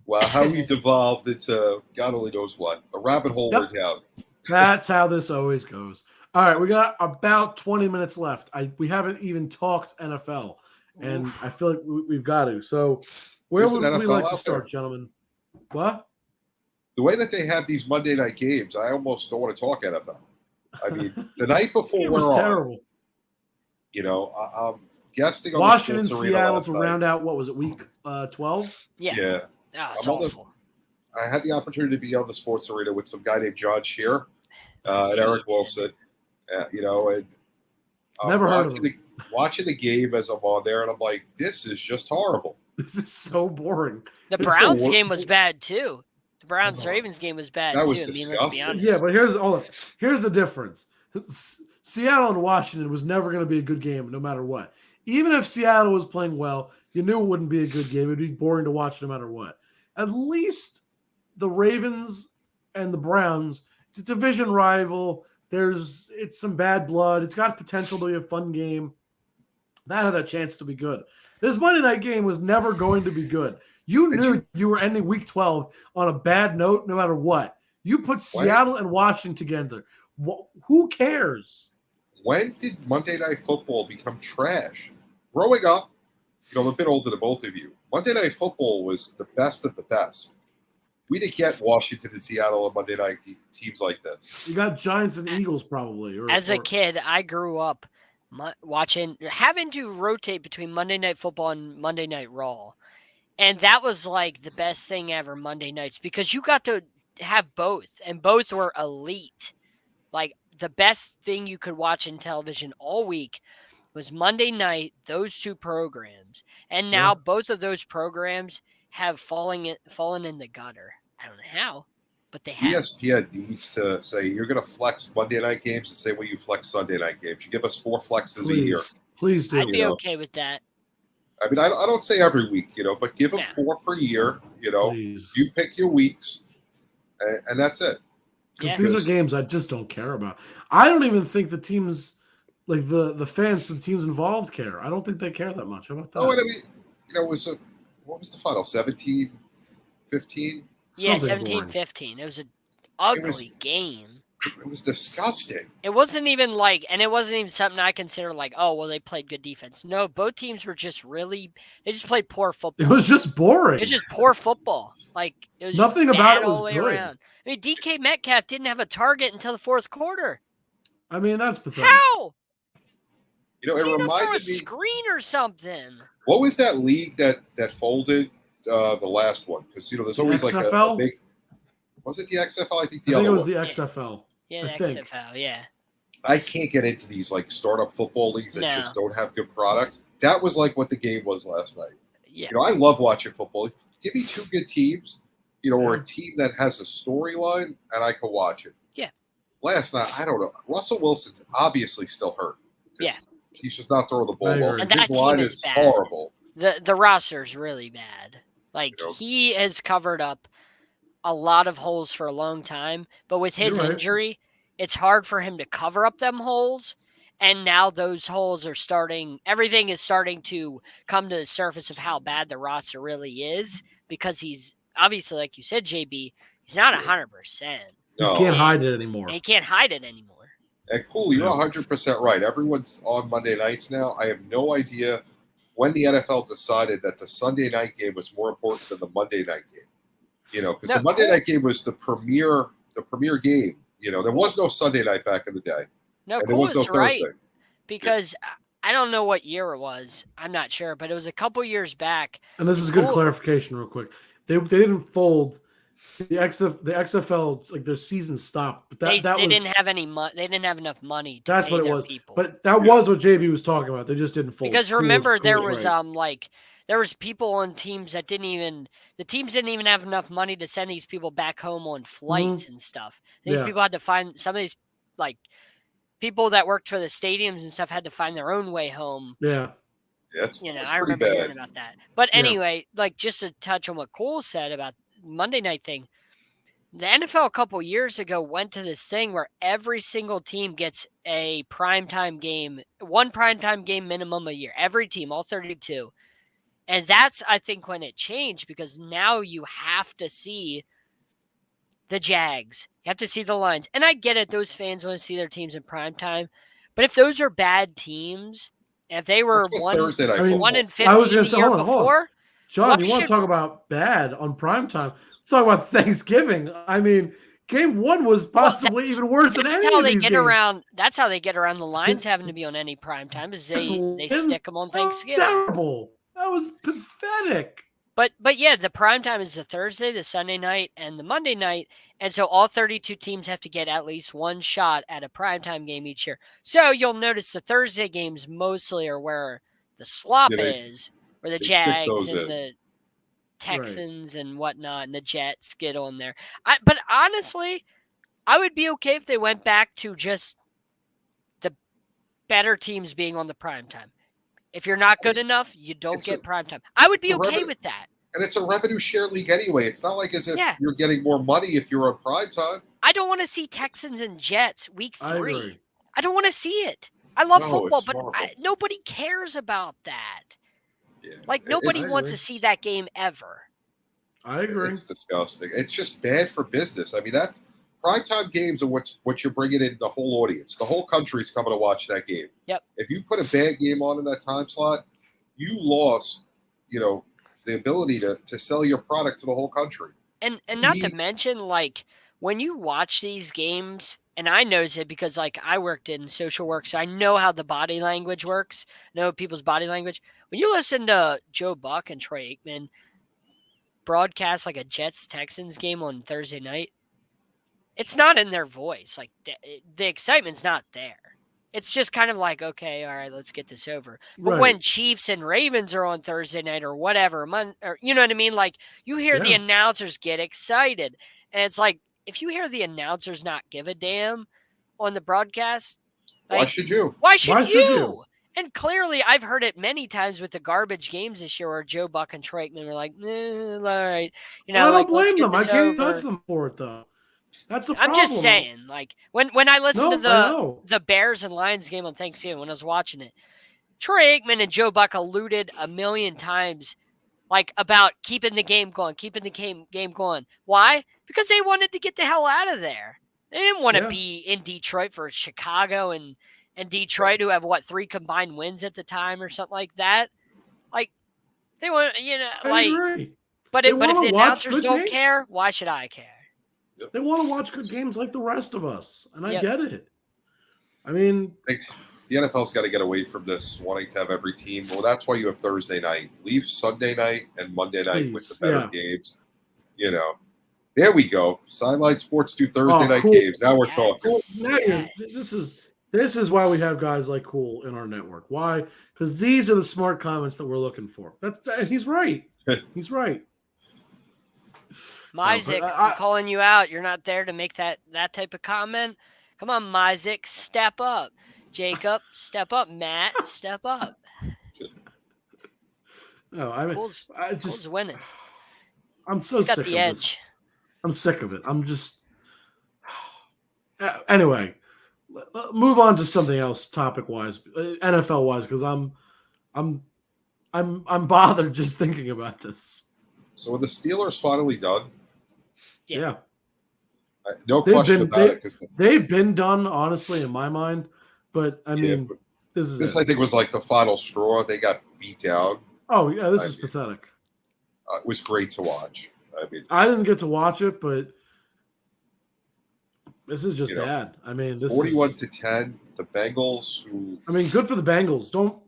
Wow, how we devolved into God only knows what. The rabbit hole Yep. we're down. That's how this always goes. All right, we got about 20 minutes left. We haven't even talked NFL, and I feel like we've got to. So where There's an would we NFL like to out start, there. gentlemen? What? The way that they have these Monday night games, I almost don't want to talk NFL. I mean, the night before It we're was on, terrible. you know, I'm guesting on Washington, the Sports Arena Seattle last to night. round out, what was it, week 12? Yeah. Yeah. Oh, it's I'm on the- awful. I had the opportunity to be on the Sports Arena with some guy named Jon Shearer and Eric Wilson. You know, and I'm Never heard of him. watching the game as I'm on there, and I'm like, this is just horrible. This is so boring. The It's the Browns wor- game was bad too. The Browns Oh. Ravens game was bad That too. was I mean, let's be disgusting. honest. Yeah, but here's the difference. Seattle and Washington was never going to be a good game no matter what. Even if Seattle was playing well, you knew it wouldn't be a good game. It'd be boring to watch no matter what. At least the Ravens and the Browns, it's a division rival. It's some bad blood. It's got potential to be a fun game. That had a chance to be good. This Monday night game was never going to be good. You knew you were ending week 12 on a bad note no matter what. You put Seattle and Washington together. Who cares? When did Monday Night Football become trash? Growing up, you know, I'm a bit older than both of you. Monday Night Football was the best of the best. We didn't get Washington and Seattle on Monday night teams like this. You got Giants and Eagles probably. As a kid, I grew up having to rotate between Monday Night Football and Monday Night Raw. And that was like the best thing ever, Monday nights, because you got to have both, and both were elite. Like the best thing you could watch in television all week was Monday night, those two programs. And now both of those programs have fallen in the gutter. I don't know how, but they have. ESPN needs to say, you're going to flex Monday night games the same way you flex Sunday night games. You give us 4 flexes a year. Please do. I'd be okay with that. I mean, I don't say every week, you know, but give them 4 per year. You know, Please. you pick your weeks, and that's it. Yeah. These are games I just don't care about. I don't even think the teams, like the fans for the teams involved, care. I don't think they care that much. How about that? Oh, and I mean, you know, what was the final? 17-14 15? Yeah, Something boring. 17-15. It was an ugly was- game. It was disgusting. It wasn't even like, and it wasn't even something I consider like, oh, well, they played good defense. No, both teams were just they just played poor football. It was just boring. It's just poor football. Like, it was Nothing just about bad it all was the way good. around. I mean, DK Metcalf didn't have a target until the fourth quarter. I mean, that's pathetic. How? You know, You it need to throw a reminded me. screen or something. What was that league that folded? The last one, because there's The always like a XFL? big. Was it the XFL? I think I the think other it was one. the XFL. Yeah, I the think. XFL, yeah. I can't get into these like startup football leagues that No. just don't have good products. That was like what the game was last night. Yeah. I love watching football. Give me two good teams, or Yeah. a team that has a storyline, and I can watch it. Yeah. Last night, I don't know. Russell Wilson's obviously still hurt. Yeah. He's just not throwing the ball I well. agree. And His that team line is is bad. horrible. The roster's really bad. Like, he has covered up a lot of holes for a long time, but with his You're right. injury, it's hard for him to cover up them holes. And now those holes are everything is starting to come to the surface of how bad the roster really is, because he's obviously, like you said, JB, he's not 100%. You No. can't hide it anymore. And he can't hide it anymore. And cool, you're Yeah. 100% right. Everyone's on Monday nights now. I have no idea when the NFL decided that the Sunday night game was more important than the Monday night game. Because the Monday night game was the premier game. There was no Sunday night back in the day. No, And there Cool was no is right, Thursday. because I don't know what year it was. I'm not sure, but it was a couple years back. And this is good Cool. clarification, real quick. They didn't fold the XFL, like their season stopped. But They that was, didn't have any money. They didn't have enough money to that's pay what it their was. people. But that was what JB was talking about. They just didn't fold. Because Cool remember, there was was right. there was people on teams that the teams didn't even have enough money to send these people back home on flights and stuff. These Yeah. people had to find, some of these like people that worked for the stadiums and stuff had to find their own way home. Yeah. That's I pretty remember hearing bad. about that. But Yeah. anyway, like, just to touch on what Cole said about Monday night thing, the NFL a couple years ago went to this thing where every single team gets a primetime game, one primetime game minimum a year. Every team, all 32. And that's, I think, when it changed, because now you have to see the Jags. You have to see the Lions. And I get it. Those fans want to see their teams in primetime. But if those are bad teams, and if they were What's with one Thursday night I mean, football? 1-15 I was gonna the say, year hold on. before, John, Why you want to should- talk about bad on primetime? Let's talk about Thanksgiving. I mean, game one was possibly that's- even worse than that's any how of they these get games. around. That's how they get around the Lions having to be on any primetime, is they stick them on That was Thanksgiving. terrible. That was pathetic. But yeah, the primetime is the Thursday, the Sunday night, and the Monday night. And so all 32 teams have to get at least one shot at a primetime game each year. So you'll notice the Thursday games mostly are where the slop is, where the they stick Jags those and in. the Texans and whatnot, and the Jets get on there. But honestly, I would be okay if they went back to just the better teams being on the primetime. If you're not good enough, you don't It's get primetime. I would be the okay revenue- with that. And it's a revenue share league anyway. It's not like as if Yeah. you're getting more money if you're on prime time. I don't want to see Texans and Jets week 3. I agree. I don't want to see it. I love No, football, it's but horrible. nobody cares about that. Yeah. Like, nobody It's- wants to see that game ever. I agree. It's disgusting. It's just bad for business. I mean, that primetime games are what you're bringing in the whole audience. The whole country's coming to watch that game. Yep. If you put a bad game on in that time slot, you lost, the ability to sell your product to the whole country. And not to We- mention, like, when you watch these games, and I knows it because, like, I worked in social work, so I know how the body language works, know people's body language. When you listen to Joe Buck and Troy Aikman broadcast, like, a Jets-Texans game on Thursday night, it's not in their voice. Like, the excitement's not there. It's just kind of like, okay, all right, let's get this over. But Right. when Chiefs and Ravens are on Thursday night or whatever, or you know what I mean? Like, you hear the Yeah. announcers get excited. And it's like, if you hear the announcers not give a damn on the broadcast, Why like, should you? why should Why you? should you? And clearly, I've heard it many times with the garbage games this year where Joe Buck and Troy Aikman were like, all right. I Like, don't let's blame get them. I this can't over. touch them for it, though. That's the I'm problem. just saying, like, when I listened No, to I know. the Bears and Lions game on Thanksgiving, when I was watching it, Troy Aikman and Joe Buck alluded a million times like about keeping the game going. Why? Because they wanted to get the hell out of there. They didn't want to be in Detroit for Chicago and Detroit, who have 3 combined wins at the time or something like that. Like they want, I agree. But if the announcers don't care, why should I care? They want to watch good games like the rest of us, and I get it. I mean, the NFL's got to get away from this wanting to have every team. Well, that's why you have Thursday night. Leave Sunday night and Monday night with the better games. There we go. Sideline Sports do Thursday night games. Now we're talking. This is why we have guys like Cool in our network. Why? Because these are the smart comments that we're looking for. He's right. He's right. Myzik, I'm calling you out. You're not there to make that type of comment. Come on, Myzik, step up. Jacob, step up. Matt, step up. No, I mean, Cool's winning. I'm so sick of the edge. This. I'm sick of it. I'm just anyway. Move on to something else, topic-wise, NFL-wise, because I'm bothered just thinking about this. So are the Steelers finally done? Yeah. No question about it. Because they've been done, honestly, in my mind. But I mean, this I think was like the final straw. They got beat down. Oh yeah, this is pathetic. It was great to watch. I mean, I didn't get to watch it, but this is just bad. I mean, this 41-10. The Bengals, good for the Bengals. Don't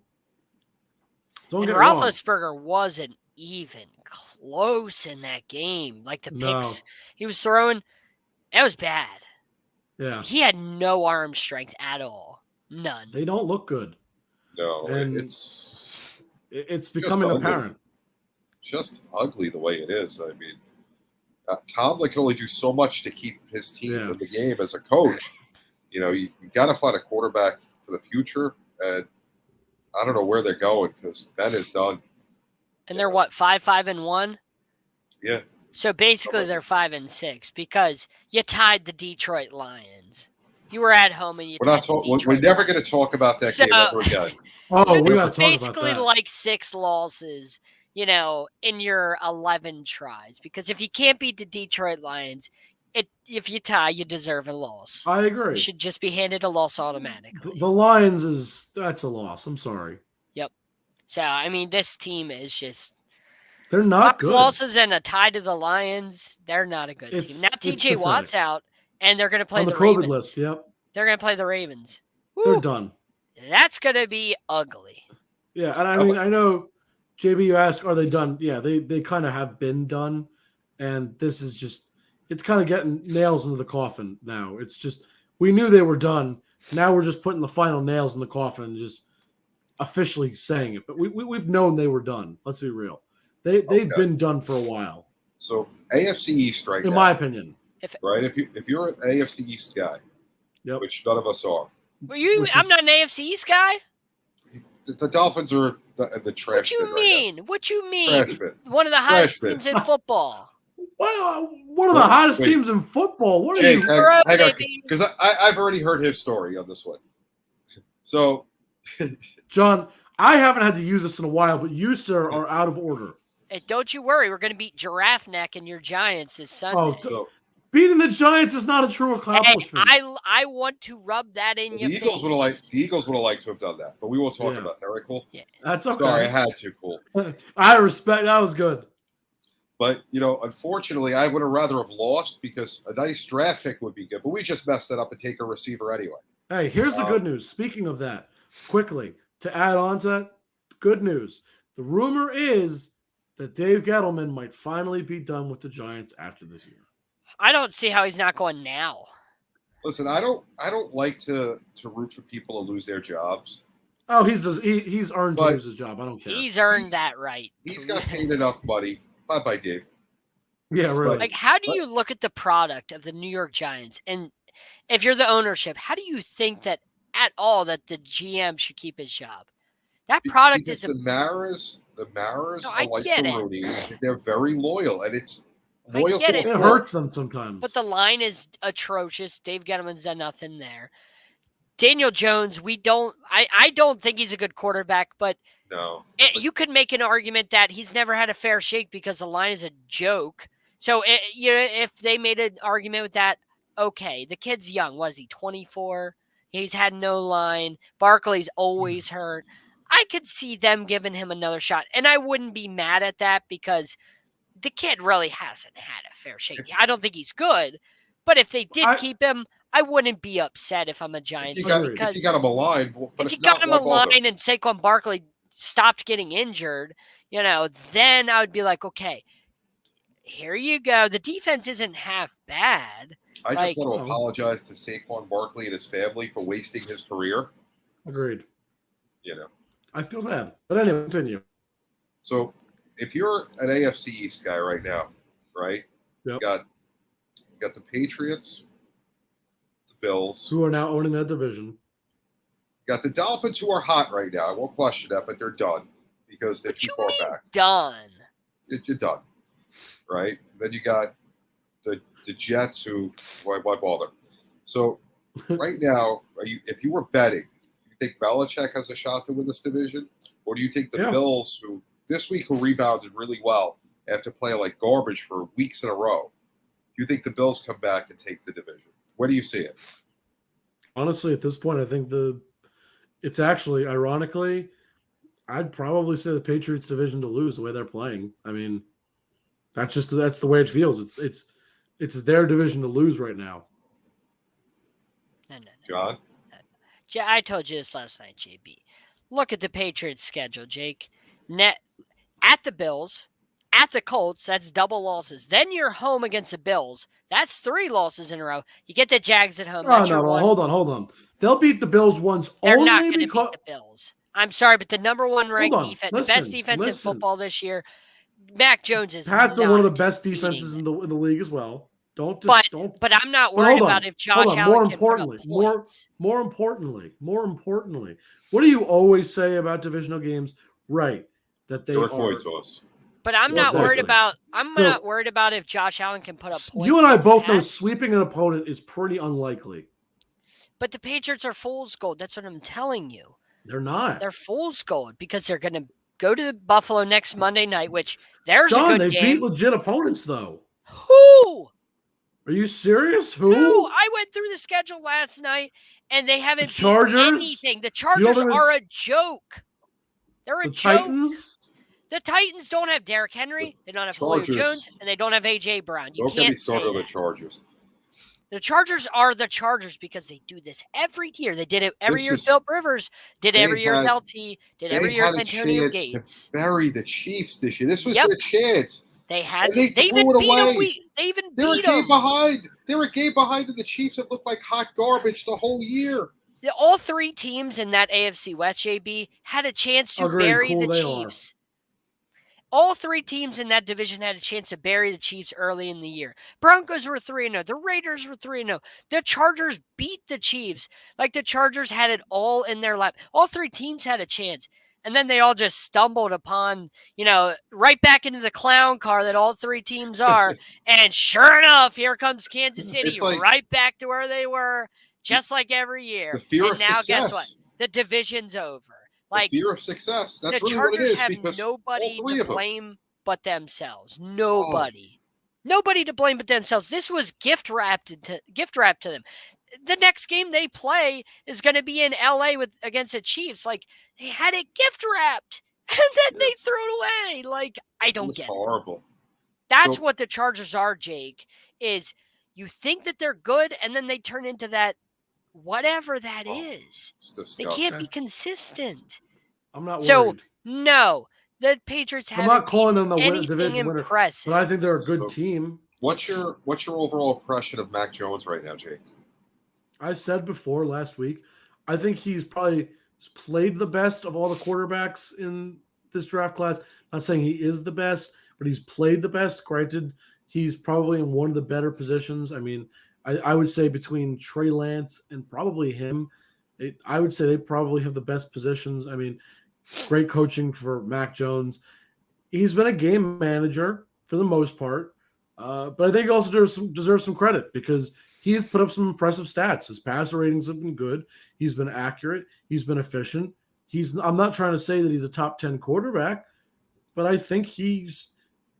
get wrong. Roethlisberger wasn't even close in that game. Like the picks he was throwing, it was bad. Yeah, Mm. he had no arm strength at all. None. They don't look good. No, and it's becoming apparent. Just ugly the way it is. I mean, Tomlin can only do so much to keep his team in the game as a coach. You got to find a quarterback for the future, and I don't know where they're going because Ben is done. And they're 5-5-1? Yeah. So basically, they're 5-6 because you tied the Detroit Lions. You were at home and you. We're never going to talk about that game ever again. We got to talk about that. Basically, like 6 losses. In your 11 tries, because if you can't beat the Detroit Lions, if you tie, you deserve a loss. I agree. You should just be handed a loss automatically. The Lions that's a loss. I'm sorry. Yep. So I mean, this team is just—they're not good. Losses and a tie to the Lions. They're not a good team. Now TJ Watt's out, and they're going to play on the Ravens. COVID list. Yep. They're going to play the Ravens. Woo. They're done. That's going to be ugly. Yeah, and I mean, I know. JB, you ask, are they done? Yeah, they kind of have been done. And this is it's kind of getting nails into the coffin now. It's just, we knew they were done. Now we're just putting the final nails in the coffin and just officially saying it. But we've known they were done. Let's be real. They've been done for a while. So AFC East right now. In my opinion. Right? If you're an AFC East guy, which none of us are. I'm not an AFC East guy. The Dolphins are the trash. What you mean? One of the hottest teams in football. One of the hottest teams in football. What are you? Hang on, because I've already heard his story on this one. So, John, I haven't had to use this in a while, but you, sir, are out of order. Hey, don't you worry. We're going to beat Giraffe Neck and your Giants this Sunday. Beating the Giants is not a true accomplishment. Hey, I want to rub that in your face. The Eagles would have liked to have done that, but we won't talk about that, right? Cool. Yeah. That's okay. Sorry, I had to. Cool. I respect. That was good. But unfortunately, I would have rather have lost because a nice draft pick would be good. But we just messed it up and take a receiver anyway. Hey, here's the good news. Speaking of that, quickly to add on to that, good news. The rumor is that Dave Gettleman might finally be done with the Giants after this year. I don't see how he's not going now. Listen, I don't like to root for people to lose their jobs. Oh, he's earned to lose his job. I don't care. He's earned that right. He's got paid enough money. Bye, Dave. Yeah, really. Like, how do you look at the product of the New York Giants, and if you're the ownership, how do you think that at all that the GM should keep his job? That product because is the Maras are like get the it. Rooney's. They're very loyal, and it's I get it. It hurts them sometimes. But the line is atrocious. Dave Gettleman's done nothing there. Daniel Jones, I don't think he's a good quarterback, but No. you could make an argument that he's never had a fair shake because the line is a joke. So if they made an argument with that, okay, the kid's young. Was he 24? He's had no line. Barkley's always hurt. I could see them giving him another shot, and I wouldn't be mad at that because the kid really hasn't had a fair shake. I don't think he's good, but if they did keep him, I wouldn't be upset if I'm a Giants fan because if you got him aligned, but if you got him aligned and Saquon Barkley stopped getting injured, then I would be like, okay, here you go. The defense isn't half bad. I just want to apologize to Saquon Barkley and his family for wasting his career. Agreed. I feel bad. But anyway, continue. So if you're an AFC East guy right now, right? Yep. You got the Patriots, the Bills. Who are now owning that division. You got the Dolphins who are hot right now. I won't question that, but they're done because they're too far back. Done. You're done. Right? Then you got the Jets who why bother? So right now, if you were betting, you think Belichick has a shot to win this division? Or do you think the Bills who rebounded really well after playing like garbage for weeks in a row? Do you think the Bills come back and take the division? Where do you see it? Honestly, at this point, I think it's actually, ironically, I'd probably say the Patriots division to lose the way they're playing. I mean, that's the way it feels. It's their division to lose right now. No. John? I told you this last night, JB. Look at the Patriots' schedule, Jake. At the Bills, at the Colts, that's double losses. Then you're home against the Bills. That's 3 losses in a row. You get the Jags at home. Oh, no, hold on. They'll beat the Bills once. They're not going to beat the Bills. I'm sorry, but the number 1 ranked defense, the best defense in football this year, Mac Jones is Pats are one of the best defenses in the league as well. Don't. But I'm not worried about if Josh Allen can put up points. More importantly, what do you always say about divisional games? Right, that they are points to us. But I'm not worried about. Not worried about if Josh Allen can put up points. You and I both know sweeping an opponent is pretty unlikely. But the Patriots are fool's gold. That's what I'm telling you. Are not. They're fool's gold because they're going to go to Buffalo next Monday night, which there's a good they game. Beat legit opponents, though. Who? Are you serious? Who? No, I went through the schedule last night, and they haven't beat anything. The Chargers are a joke. They're a joke. Titans? The Titans don't have Derrick Henry. They don't have Julio Jones, and they don't have A.J. Brown. You can't say that. The Chargers. The Chargers are the Chargers because they do this every year. They did it every year. Philip Rivers did every year. LT did every year. Antonio Gates. To bury the Chiefs this year. This was their chance. They had. They even beat them. They even beat them. They were a game behind. They were a game behind, and the Chiefs have looked like hot garbage the whole year. All 3 teams in that AFC West, JB, had a chance to bury the Chiefs. All 3 teams in that division had a chance to bury the Chiefs early in the year. Broncos were 3-0. The Raiders were 3-0. The Chargers beat the Chiefs. Like the Chargers had it all in their lap. All 3 teams had a chance. And then they all just stumbled upon, right back into the clown car that all 3 teams are. And sure enough, here comes Kansas City right back to where they were, just like every year. The fear of success. Guess what? The division's over. Like the fear of success. That's the really Chargers what it is. have Because nobody to blame but themselves. Nobody. Nobody to blame but themselves. This was gift wrapped to them. The next game they play is going to be in LA against the Chiefs. Like they had it gift wrapped and then they threw it away. Like I don't get horrible. It. That's what the Chargers are, Jake, is you think that they're good and then they turn into that whatever that is. They can't be consistent. I'm not worried. So, no, the Patriots haven't. I'm not calling them the division winner, but I think they're a good team. What's your overall impression of Mac Jones right now, Jake? I said before last week, I think he's probably played the best of all the quarterbacks in this draft class. Not saying he is the best, but he's played the best. Granted, he's probably in one of the better positions. I mean, I would say between Trey Lance and probably him, I would say they probably have the best positions. I mean, great coaching for Mac Jones. He's been a game manager for the most part. But I think he also deserves some credit because he's put up some impressive stats. His passer ratings have been good. He's been accurate. He's been efficient. I'm not trying to say that he's a top 10 quarterback, but I think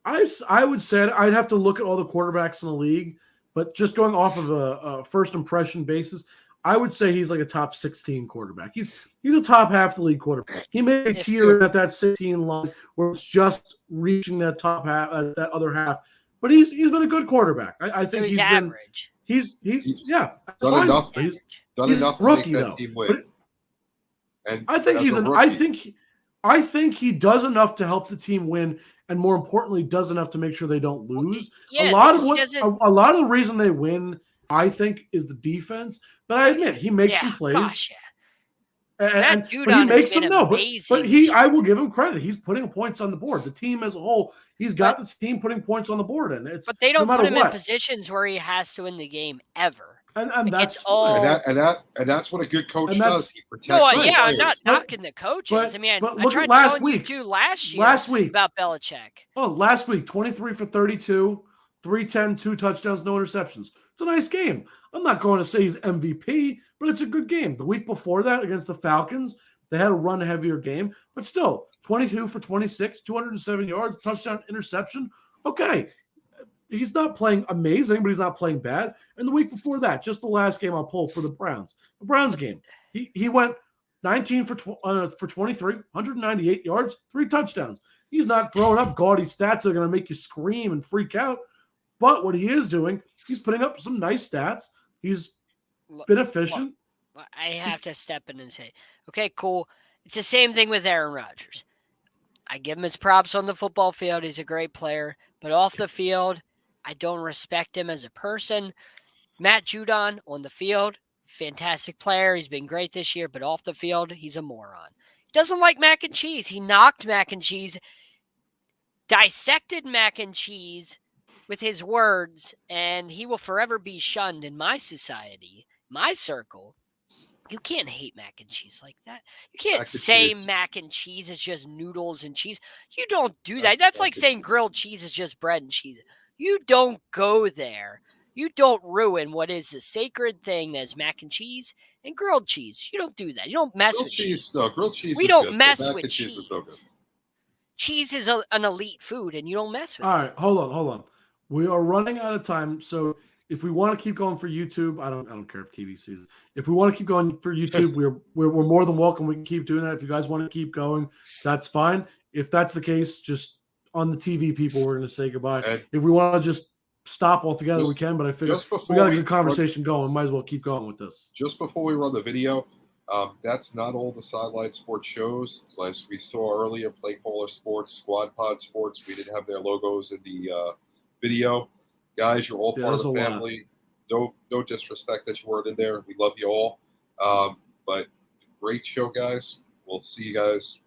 I would say I'd have to look at all the quarterbacks in the league, but just going off of a first impression basis, I would say he's like a top 16 quarterback. He's a top half of the league quarterback. He may be tier at that 16 line where it's just reaching that top half, that other half. But he's been a good quarterback. I think he's average. He's done enough. He's done enough to rookie, make that team win. And I think I think he does enough to help the team win, and more importantly, does enough to make sure they don't lose. Yeah, a lot of the reason they win, I think, is the defense. But I admit he makes some plays. Gosh, but he makes them I will give him credit. He's putting points on the board. The team as a whole, he's got the team putting points on the board, and but they don't put him in positions where he has to win the game ever. And that's that's what a good coach does. He protects. I'm not knocking the coaches. But I look tried at last telling week. you last week about Belichick. Oh, last week, 23 for 32, 310, 2 touchdowns, no interceptions. It's a nice game. I'm not going to say he's MVP, but it's a good game. The week before that against the Falcons, they had a run heavier game, but still 22 for 26, 207 yards, touchdown, interception. Okay. He's not playing amazing, but he's not playing bad. And the week before that, just the last game I'll pull for the Browns game, he went 19 for 23, 198 yards, 3 touchdowns. He's not throwing up gaudy stats that are going to make you scream and freak out. But what he is doing, he's putting up some nice stats. He's been efficient. I have to step in and say, okay, cool. It's the same thing with Aaron Rodgers. I give him his props on the football field. He's a great player. But off the field, I don't respect him as a person. Matt Judon on the field, fantastic player. He's been great this year, but off the field, he's a moron. He doesn't like mac and cheese. He knocked mac and cheese, dissected mac and cheese with his words, and he will forever be shunned in my society, my circle. You can't hate mac and cheese like that. You can't say mac and cheese is just noodles and cheese. You don't do that. That's like saying grilled cheese is just bread and cheese. You don't go there. You don't ruin what is a sacred thing that is mac and cheese and grilled cheese. You don't do that. You don't mess with cheese. No, grilled cheese we don't mess with cheese. Cheese is an elite food, and you don't mess with it. All right, hold on. We are running out of time, so if we want to keep going for YouTube, I don't care if TV sees it. If we want to keep going for YouTube, we're more than welcome. We can keep doing that. If you guys want to keep going, that's fine. If that's the case, just on the TV people, we're going to say goodbye. If we want to just stop altogether, we can. But I figure we got a good conversation going. Might as well keep going with this. Just before we run the video, that's not all the Sideline Sports shows. As we saw earlier, Play Caller Sports, Squad Pod Sports, we didn't have their logos in the video. Guys, you're all part of the family. No disrespect that you weren't in there. We love you all. But great show, guys. We'll see you guys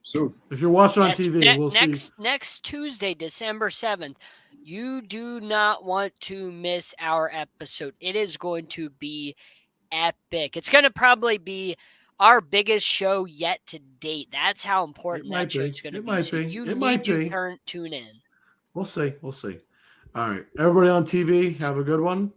soon. If you're watching on TV, we'll see. Next Tuesday, December 7th, you do not want to miss our episode. It is going to be epic. It's going to probably be our biggest show yet to date. That's how important that show is going to be. So you need to tune in. We'll see. All right. Everybody on TV, have a good one.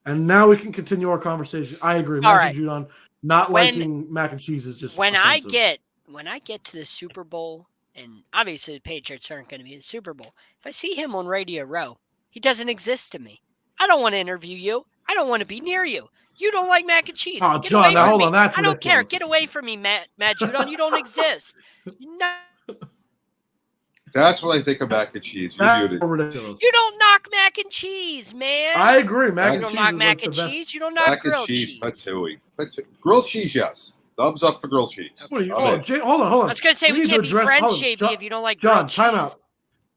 And now we can continue our conversation. I agree. Mac and Judon not liking mac and cheese is just offensive. When I get to the Super Bowl, and obviously the Patriots aren't going to be in the Super Bowl, if I see him on Radio Row, he doesn't exist to me. I don't want to interview you. I don't want to be near you. You don't like mac and cheese. Oh, John, now hold on. That's I don't care. Get away from me, Matt Judon. You don't exist. No. That's what I think of mac and cheese. Ridiculous. You don't knock mac and cheese, man. I agree. Mac and cheese. You don't knock mac and cheese. You don't knock grilled cheese. Patooey. Grilled cheese, yes. Thumbs up for grilled cheese. Okay. Hold on. I was going to say we can't be friends, JB, if you don't like grilled cheese. John, time out.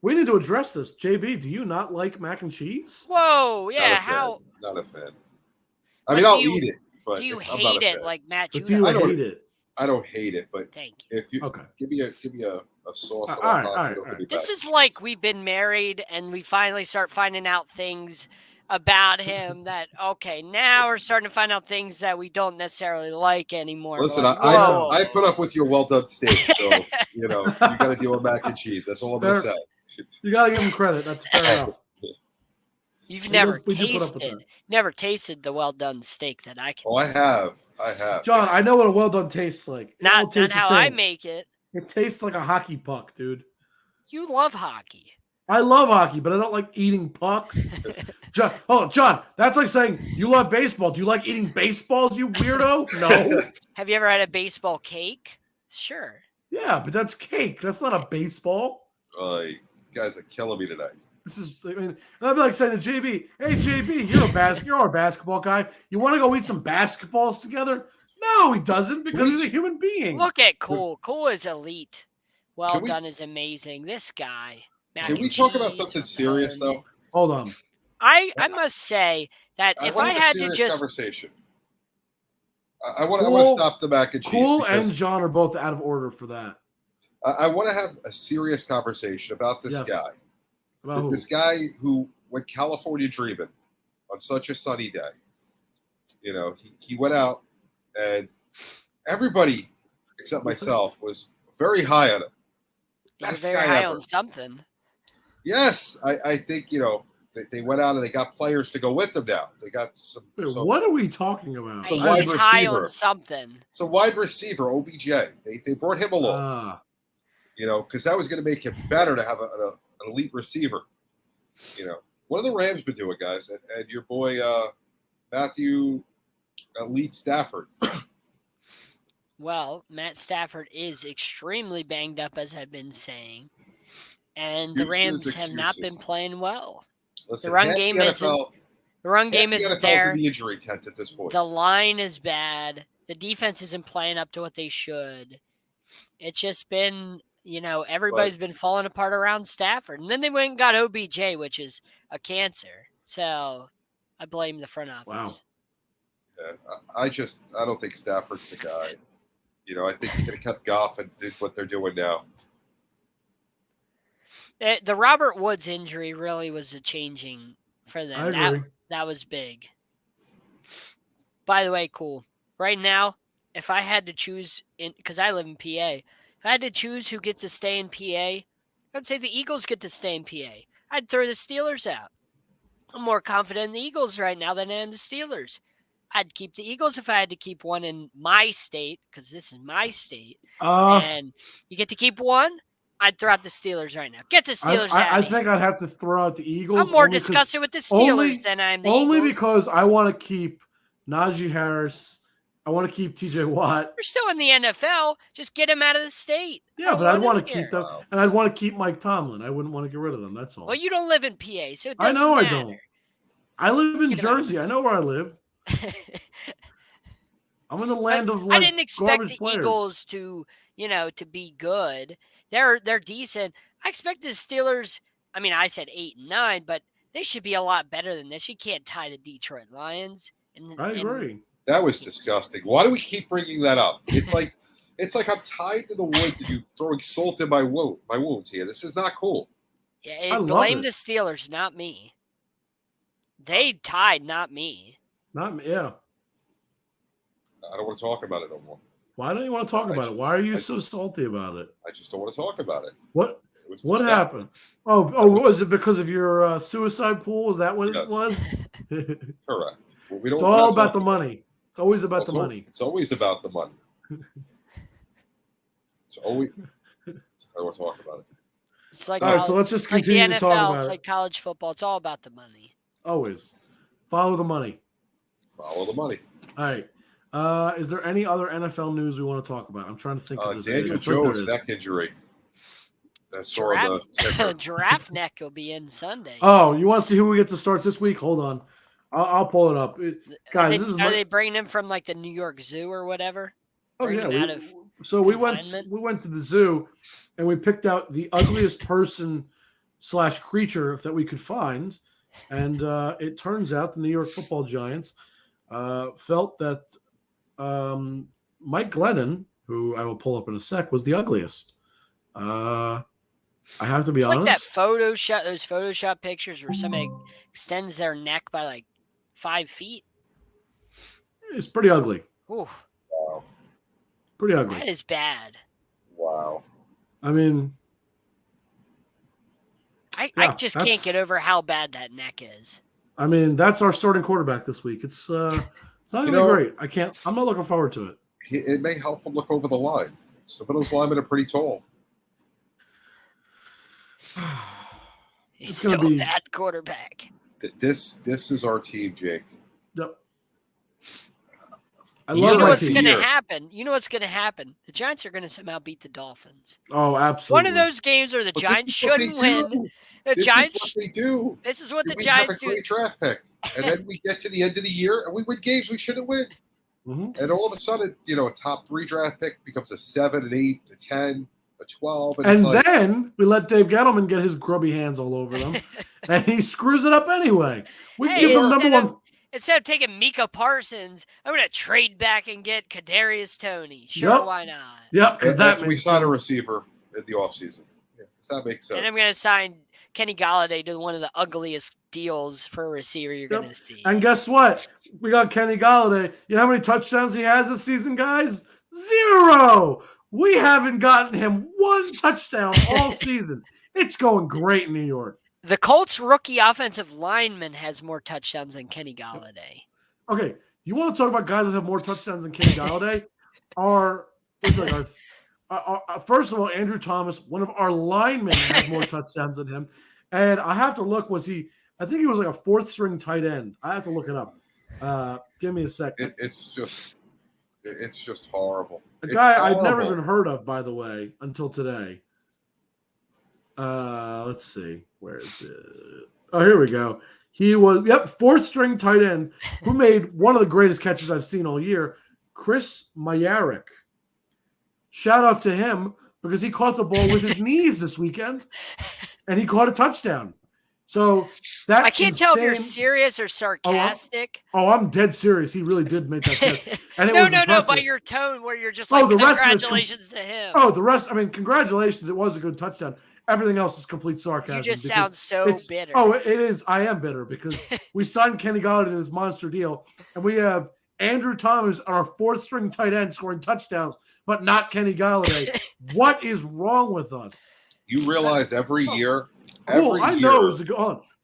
We need to address this. JB, do you not like mac and cheese? Whoa, yeah. How? Not a fan. I mean, I'll eat it, but do you hate it like Matt Judon? Do you hate it? I don't hate it, but thank you. If you give me a sauce, all right. This is like we've been married and we finally start finding out things about him that now we're starting to find out things that we don't necessarily like anymore. Listen, I put up with your well done steak, so you got to deal with mac and cheese. That's all I'm gonna say. You got to give him credit. That's fair enough. You've We never do put up with tasted the well done steak that I can. Oh, I have. John, I know what a well done tastes like. It all Not tastes the how I same. make it. It tastes like a hockey puck, dude. You love hockey. I love hockey, but I don't like eating pucks. John, that's like saying you love baseball. Do you like eating baseballs, you weirdo? No. Have you ever had a baseball cake? Sure. Yeah, but that's cake. That's not a baseball. You guys are killing me tonight. This is, I mean, I'd be like saying to JB, hey, JB, you're our basketball guy. You want to go eat some basketballs together? No, he doesn't because he's a human being. Look at Cool. Cool is elite. Well done is amazing. This guy. Mac Can we talk about something serious, though? Hold on. I must say that if I had to just conversation, I want to stop the mac and cheese. Cool and John are both out of order for that. I want to have a serious conversation about this guy. About this guy who went California dreaming on such a sunny day. You know, he went out and everybody except myself was very high on him. Best guy high on something. Yes, I think, they went out and they got players to go with them now. They got some. What are we talking about? Some wide receiver. High on something. Some wide receiver, OBJ. They brought him along. Because that was going to make him better to have an elite receiver. What have the Rams been doing, guys? And your boy Matthew Elite Stafford. Well, Matt Stafford is extremely banged up, as I've been saying. And the Rams have not been playing well. Listen, the run game isn't there. In the injury tent at this point. The line is bad. The defense isn't playing up to what they should. It's just been, everybody's been falling apart around Stafford. And then they went and got OBJ, which is a cancer. So I blame the front office. Wow. Yeah, I don't think Stafford's the guy. I think he could have kept Goff and did what they're doing now. The Robert Woods injury really was a changing for them. I agree. That was big. By the way, cool. Right now, if I had to choose, because I live in PA, if I had to choose who gets to stay in PA, I'd say the Eagles get to stay in PA. I'd throw the Steelers out. I'm more confident in the Eagles right now than I am the Steelers. I'd keep the Eagles if I had to keep one in my state, because this is my state. And you get to keep one. I'd throw out the Steelers right now. Get the Steelers out. I think I'd have to throw out the Eagles. I'm more disgusted with the Steelers than I am the Eagles. Only because I want to keep Najee Harris. I want to keep TJ Watt. You're still in the NFL. Just get him out of the state. Yeah, but I'd want to keep them. And I'd want to keep Mike Tomlin. I wouldn't want to get rid of them. That's all. Well, you don't live in PA, so it doesn't I know matter. I don't. I live in Jersey. I know where I live. I'm in the land of I didn't expect the players. Eagles to be good. They're decent. I expect the Steelers. I mean, I said 8 and 9, but they should be a lot better than this. You can't tie the Detroit Lions. I agree. That was disgusting. Why do we keep bringing that up? It's like I'm tied to the woods and you throwing salt in my wounds here. This is not cool. Yeah, blame the Steelers, not me. They tied, not me. Not me. Yeah. I don't want to talk about it no more. Why don't you want to talk about it? Why are you so salty about it? I just don't want to talk about it. What happened? Oh, was it because of your suicide pool? Is that what it was? Correct. Well, it's all about the money. It's always about the money. It's always about the money. It's always. I don't want to talk about it. It's like all right, so let's just continue to talk about it. It's like college football. It's all about the money. Always. Follow the money. Follow the money. All right. Is there any other NFL news we want to talk about? I'm trying to think of this. Daniel Jones' neck injury. Giraffe neck will be in Sunday. Oh, you want to see who we get to start this week? Hold on. I'll pull it up. Guys, are they bringing him from like the New York Zoo or whatever? Oh, yeah. We went to the zoo and we picked out the ugliest person / creature that we could find. And it turns out the New York Football Giants felt that Mike Glennon, who I will pull up in a sec, was the ugliest. I have to be honest. Like that Photoshop, those Photoshop pictures where somebody extends their neck by like 5 feet. It's pretty ugly. Ooh. Wow. Pretty ugly. That is bad. Wow. I mean, I just can't get over how bad that neck is. I mean, that's our starting quarterback this week. It's not gonna be great. I'm not looking forward to it. It may help him look over the line. Some of those linemen are pretty tall. He's still a bad quarterback. This is our team, Jake. Yep. You know what's going to happen? You know what's going to happen? The Giants are going to somehow beat the Dolphins. Oh, absolutely. One of those games where the Giants shouldn't win. The Giants. Is what they do. This is what the we Giants have a great draft pick, and then we get to the end of the year and we win games we shouldn't win. Mm-hmm. And all of a sudden, a top 3 draft pick becomes a 7, an 8, a 10, a 12, and then we let Dave Gettleman get his grubby hands all over them, and he screws it up anyway. We give him number one. Instead of taking Micah Parsons, I'm going to trade back and get Kadarius Toney. Sure, why not? Yep, because that makes we sign a receiver in the offseason. Yeah, that makes sense. And I'm going to sign Kenny Golladay to one of the ugliest deals for a receiver you're going to see. And guess what? We got Kenny Golladay. You know how many touchdowns he has this season, guys? 0. We haven't gotten him 1 touchdown all season. It's going great in New York. The Colts rookie offensive lineman has more touchdowns than Kenny Golladay. Okay, you want to talk about guys that have more touchdowns than Kenny Golladay? First of all, Andrew Thomas, one of our linemen, has more touchdowns than him. And I have to look. I think he was like a 4th string tight end. I have to look it up. Give me a second. It's just horrible. A guy I'd never even heard of, by the way, until today. Let's see. Where is it? Oh, here we go. He was, 4th string tight end who made one of the greatest catches I've seen all year, Chris Mayarik. Shout out to him because he caught the ball with his knees this weekend, and he caught a touchdown. So that I can't tell if you're serious or sarcastic. I'm dead serious. He really did make that catch. And no, by your tone where you're just like, congratulations to him. Congratulations. It was a good touchdown. Everything else is complete sarcasm. You just sound so bitter. Oh, it is. I am bitter because we signed Kenny Golladay to this monster deal, and we have Andrew Thomas on our 4th string tight end scoring touchdowns, but not Kenny Golladay. What is wrong with us? You realize every year. Cool. I know it was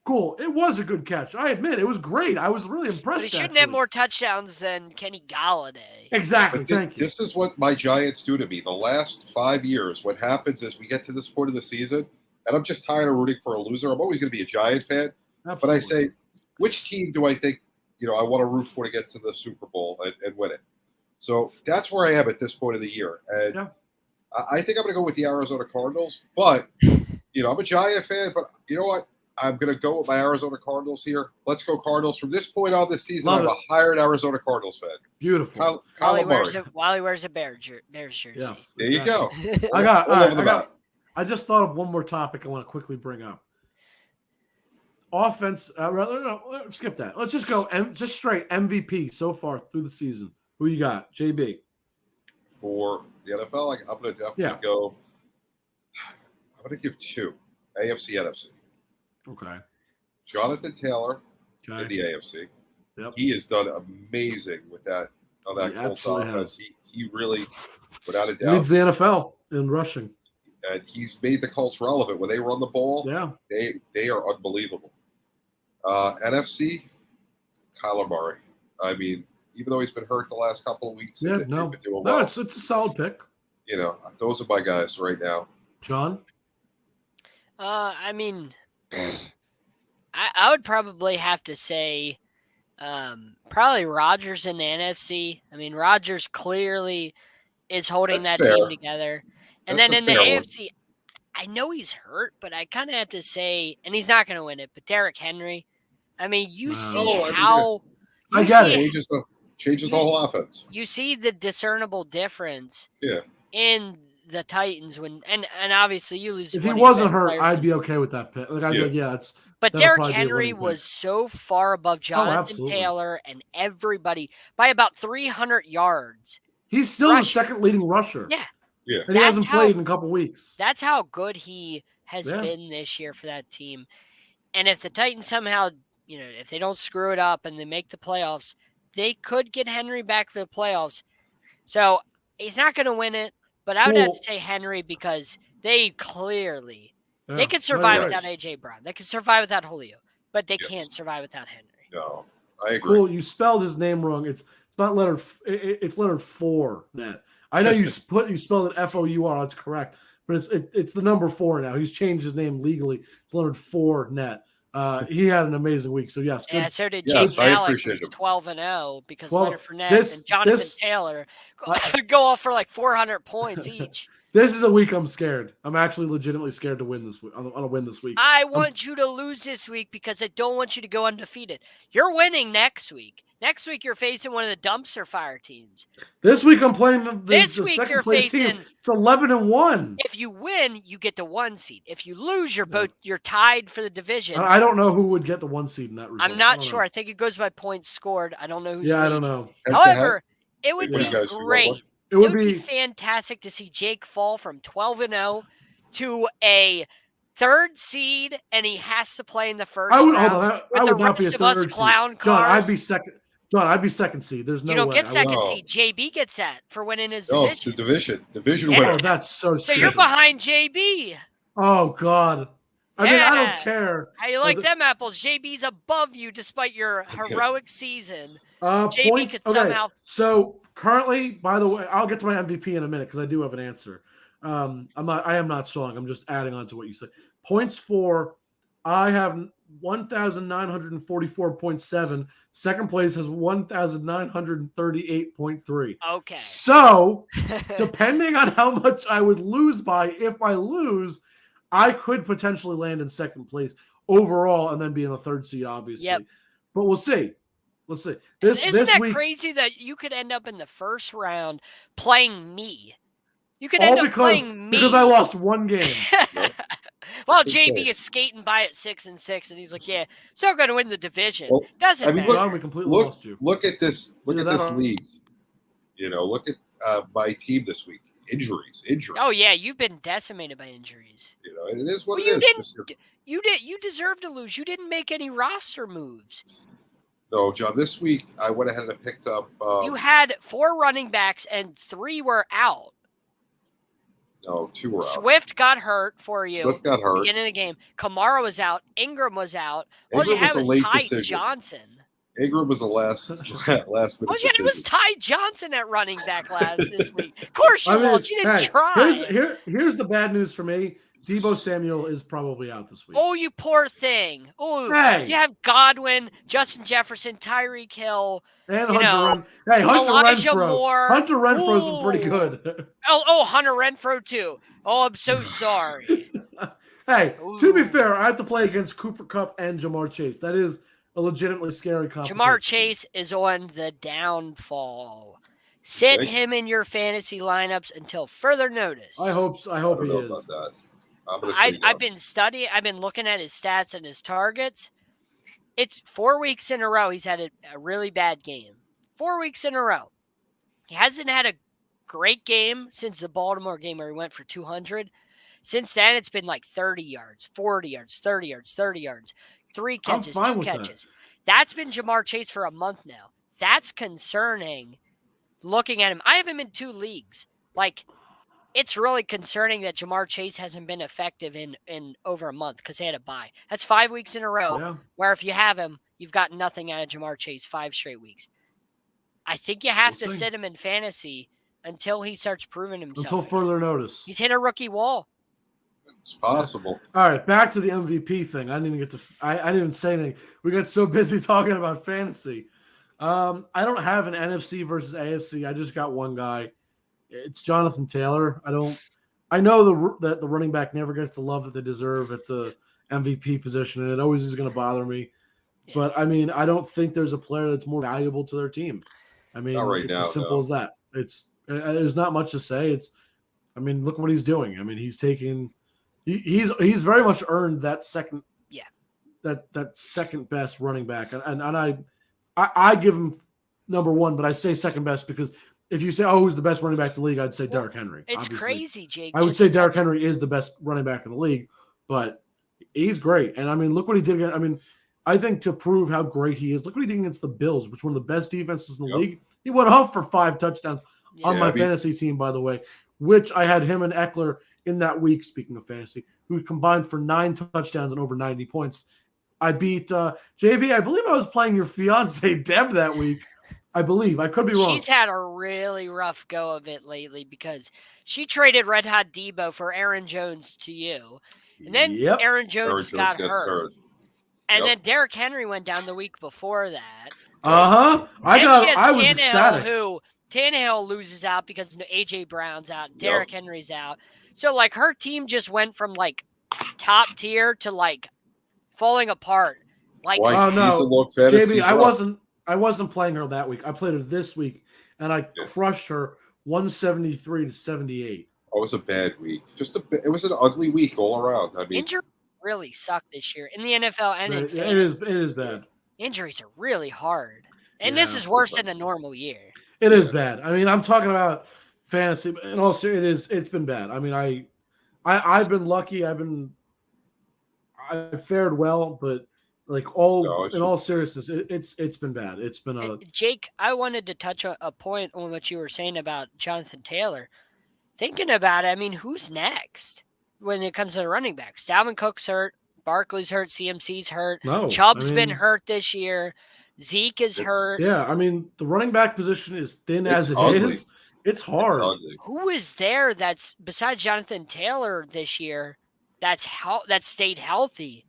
cool. It was a good catch. I admit it was great. I was really impressed. But he shouldn't have more touchdowns than Kenny Golladay. Exactly. Thank you. This is what my Giants do to me. The last 5 years, what happens is we get to this point of the season, and I'm just tired of rooting for a loser. I'm always going to be a Giant fan. Absolutely. But I say, which team do I think I want to root for to get to the Super Bowl and win it? So that's where I am at this point of the year. And I think I'm going to go with the Arizona Cardinals. But, I'm a Giant fan, but you know what? I'm going to go with my Arizona Cardinals here. Let's go Cardinals. From this point on this season, I'm a hired Arizona Cardinals fan. Beautiful. While he wears a Bears jersey. Yes, there you go. I just thought of one more topic I want to quickly bring up. Offense. Skip that. Let's just go. Just straight MVP so far through the season. Who you got, JB? For the NFL, I'm going to definitely go. I'm going to give 2. AFC, NFC. Okay. Jonathan Taylor in the AFC. Yep. He has done amazing with that Colts offense. He really, without a doubt, leads the NFL in rushing. And he's made the Colts relevant. When they run the ball, they are unbelievable. NFC, Kyler Murray. I mean, even though he's been hurt the last couple of weeks, he's been doing well. It's a solid pick. Those are my guys right now. John? I mean, I would probably have to say probably Rodgers in the NFC. I mean, Rodgers clearly is holding that team together. And then in the AFC, I know he's hurt, but I kind of have to say, and he's not going to win it, but Derrick Henry. I mean, you see how – I got it. Changes the whole offense. You see the discernible difference in the Titans and obviously you lose. If he wasn't hurt, I'd be okay with that pick. I'd be like, it's. But Derrick Henry was so far above Jonathan Taylor and everybody by about 300 yards. He's still the second leading rusher. Yeah. And he hasn't played in a couple weeks. That's how good he has been this year for that team. And if the Titans somehow, if they don't screw it up and they make the playoffs, they could get Henry back for the playoffs. So he's not going to win it, but I would have to say Henry because they clearly They could survive without A.J. Brown. They could survive without Julio, but they can't survive without Henry. No, I agree. Cool. You spelled his name wrong. It's not letter. It's letter 4. Net. I know you spelled it Four. That's correct, but it's the number 4 now. He's changed his name legally. It's Leonard Fournette. He had an amazing week. So yes, good. Yeah. So did James Alec, who's 12-0 because Leonard Fournette and Jonathan Taylor go off for like 400 points each. This is a week I'm scared. I'm actually legitimately scared to win this week. On a win this week. I want you to lose this week because I don't want you to go undefeated. You're winning next week. Next week you're facing one of the dumpster fire teams. This week I'm playing the week second you're place facing. team. It's 11-1. If you win, you get the 1 seed. If you lose, you're tied for the division. I don't know who would get the 1 seed in that result. I'm not sure. I think it goes by points scored. I don't know who's. Yeah, I don't know. However, it would be great. It would be fantastic to see Jake fall from 12-0 to a 3rd seed, and he has to play in the first round. I would not be a 3rd seed. Clown John, I'd be second. John, I'd be 2nd seed. There's no way. You don't get 2nd seed. JB gets that for winning his division. No, it's the division winner. Oh, that's so So you're behind JB. Oh, God. I mean, I don't care. How you like them apples? JB's above you despite your heroic season. JB points, could somehow. So currently, by the way, I'll get to my MVP in a minute because I do have an answer. I am not strong. I'm just adding on to what you said. Points for, I have 1,944.7. Second place has 1,938.3. Okay. So, depending on how much I would lose by, if I lose, I could potentially land in 2nd place overall and then be in the 3rd seed, obviously. Yep. But we'll see. We'll see. Isn't that crazy that you could end up in the first round playing me? You could end up playing me. Because I lost 1 game. Well, JB is skating by at 6-6, and he's like, "Yeah, still going to win the division. Well, Doesn't matter." We completely lost you. Look at this. Look at this league. Look at my team this week. Injuries. Oh yeah, you've been decimated by injuries. It is what it is. You deserve to lose. You didn't make any roster moves. No, John. This week I went ahead and picked up. You had 4 running backs and 3 were out. No, 2 were out. Swift got hurt for you. Swift got hurt. Beginning of the game. Kamara was out. Ingram was out. All you had was Ty Johnson. Ingram was the last minute All you had was Ty Johnson at running back this week. Of course you lost. You didn't try. Here's the bad news for me. Deebo Samuel is probably out this week. Oh, you poor thing. Oh, you have Godwin, Justin Jefferson, Tyreek Hill, and Hunter Renfrow. Hunter Renfrow's been pretty good. Hunter Renfrow too. Oh, I'm so sorry. Hey, to be fair, I have to play against Cooper Kupp and Jamar Chase. That is a legitimately scary competition. Jamar Chase is on the downfall. Sit him in your fantasy lineups until further notice. I hope he is. About that. I've been studying. I've been looking at his stats and his targets. It's 4 weeks in a row he's had a really bad game. 4 weeks in a row. He hasn't had a great game since the Baltimore game where he went for 200. Since then, it's been like 30 yards, 40 yards, 30 yards, 30 yards, 3 catches, 2 catches. That's been Jamar Chase for a month now. That's concerning looking at him. I have him in 2 leagues. It's really concerning that Jamar Chase hasn't been effective in over a month because he had a bye. That's 5 weeks in a row where if you have him, you've got nothing out of Jamar Chase 5 straight weeks. I think you have to sit him in fantasy until he starts proving himself. Until further notice. He's hit a rookie wall. It's possible. All right, back to the MVP thing. I didn't even say anything. We got so busy talking about fantasy. I don't have an NFC versus AFC. I just got one guy. It's Jonathan Taylor. I know that the running back never gets the love that they deserve at the MVP position, and it always is going to bother me. Yeah. But, I mean, I don't think there's a player that's more valuable to their team. I mean, it's as simple as that. There's not much to say. Look what he's doing. I mean, he's very much earned that second that second best running back. And I give him number 1, but I say second best because if you say, who's the best running back in the league, I'd say Derrick Henry. It's obviously crazy, Jake. I would say Derrick Henry is the best running back in the league, but he's great. And, look what he did. I think to prove how great he is, look what he did against the Bills, which one of the best defenses in the league. He went off for 5 touchdowns on my fantasy team, by the way, which I had him and Eckler in that week, speaking of fantasy, who combined for 9 touchdowns and over 90 points. I beat JB. I believe I was playing your fiance Deb that week. I believe. I could be wrong. She's had a really rough go of it lately because she traded Red Hot Debo for Aaron Jones to you. And then Aaron Jones got hurt. And then Derrick Henry went down the week before that. I was ecstatic. Tannehill loses out because AJ Brown's out, Derrick Henry's out. So like her team just went from like top tier to like falling apart. Like JB, I wasn't playing her that week. I played her this week and I crushed her 173-78. Oh, it was a bad week. It was an ugly week all around. I mean, injuries really suck this year in the NFL and in fantasy. It is bad. Injuries are really hard. And this is worse than a normal year. It is bad. I mean, I'm talking about fantasy, but in all seriousness, it's been bad. I mean, I've been lucky. I fared well, but like in all seriousness, it's been bad. It's been Jake, I wanted to touch a point on what you were saying about Jonathan Taylor. Thinking about it, I mean, who's next when it comes to the running backs? Dalvin Cook's hurt, Barkley's hurt, CMC's hurt. Chubb's been hurt this year. Zeke is hurt. Yeah, I mean, the running back position is thin as it is. It's hard. Who is there that's besides Jonathan Taylor this year that stayed healthy?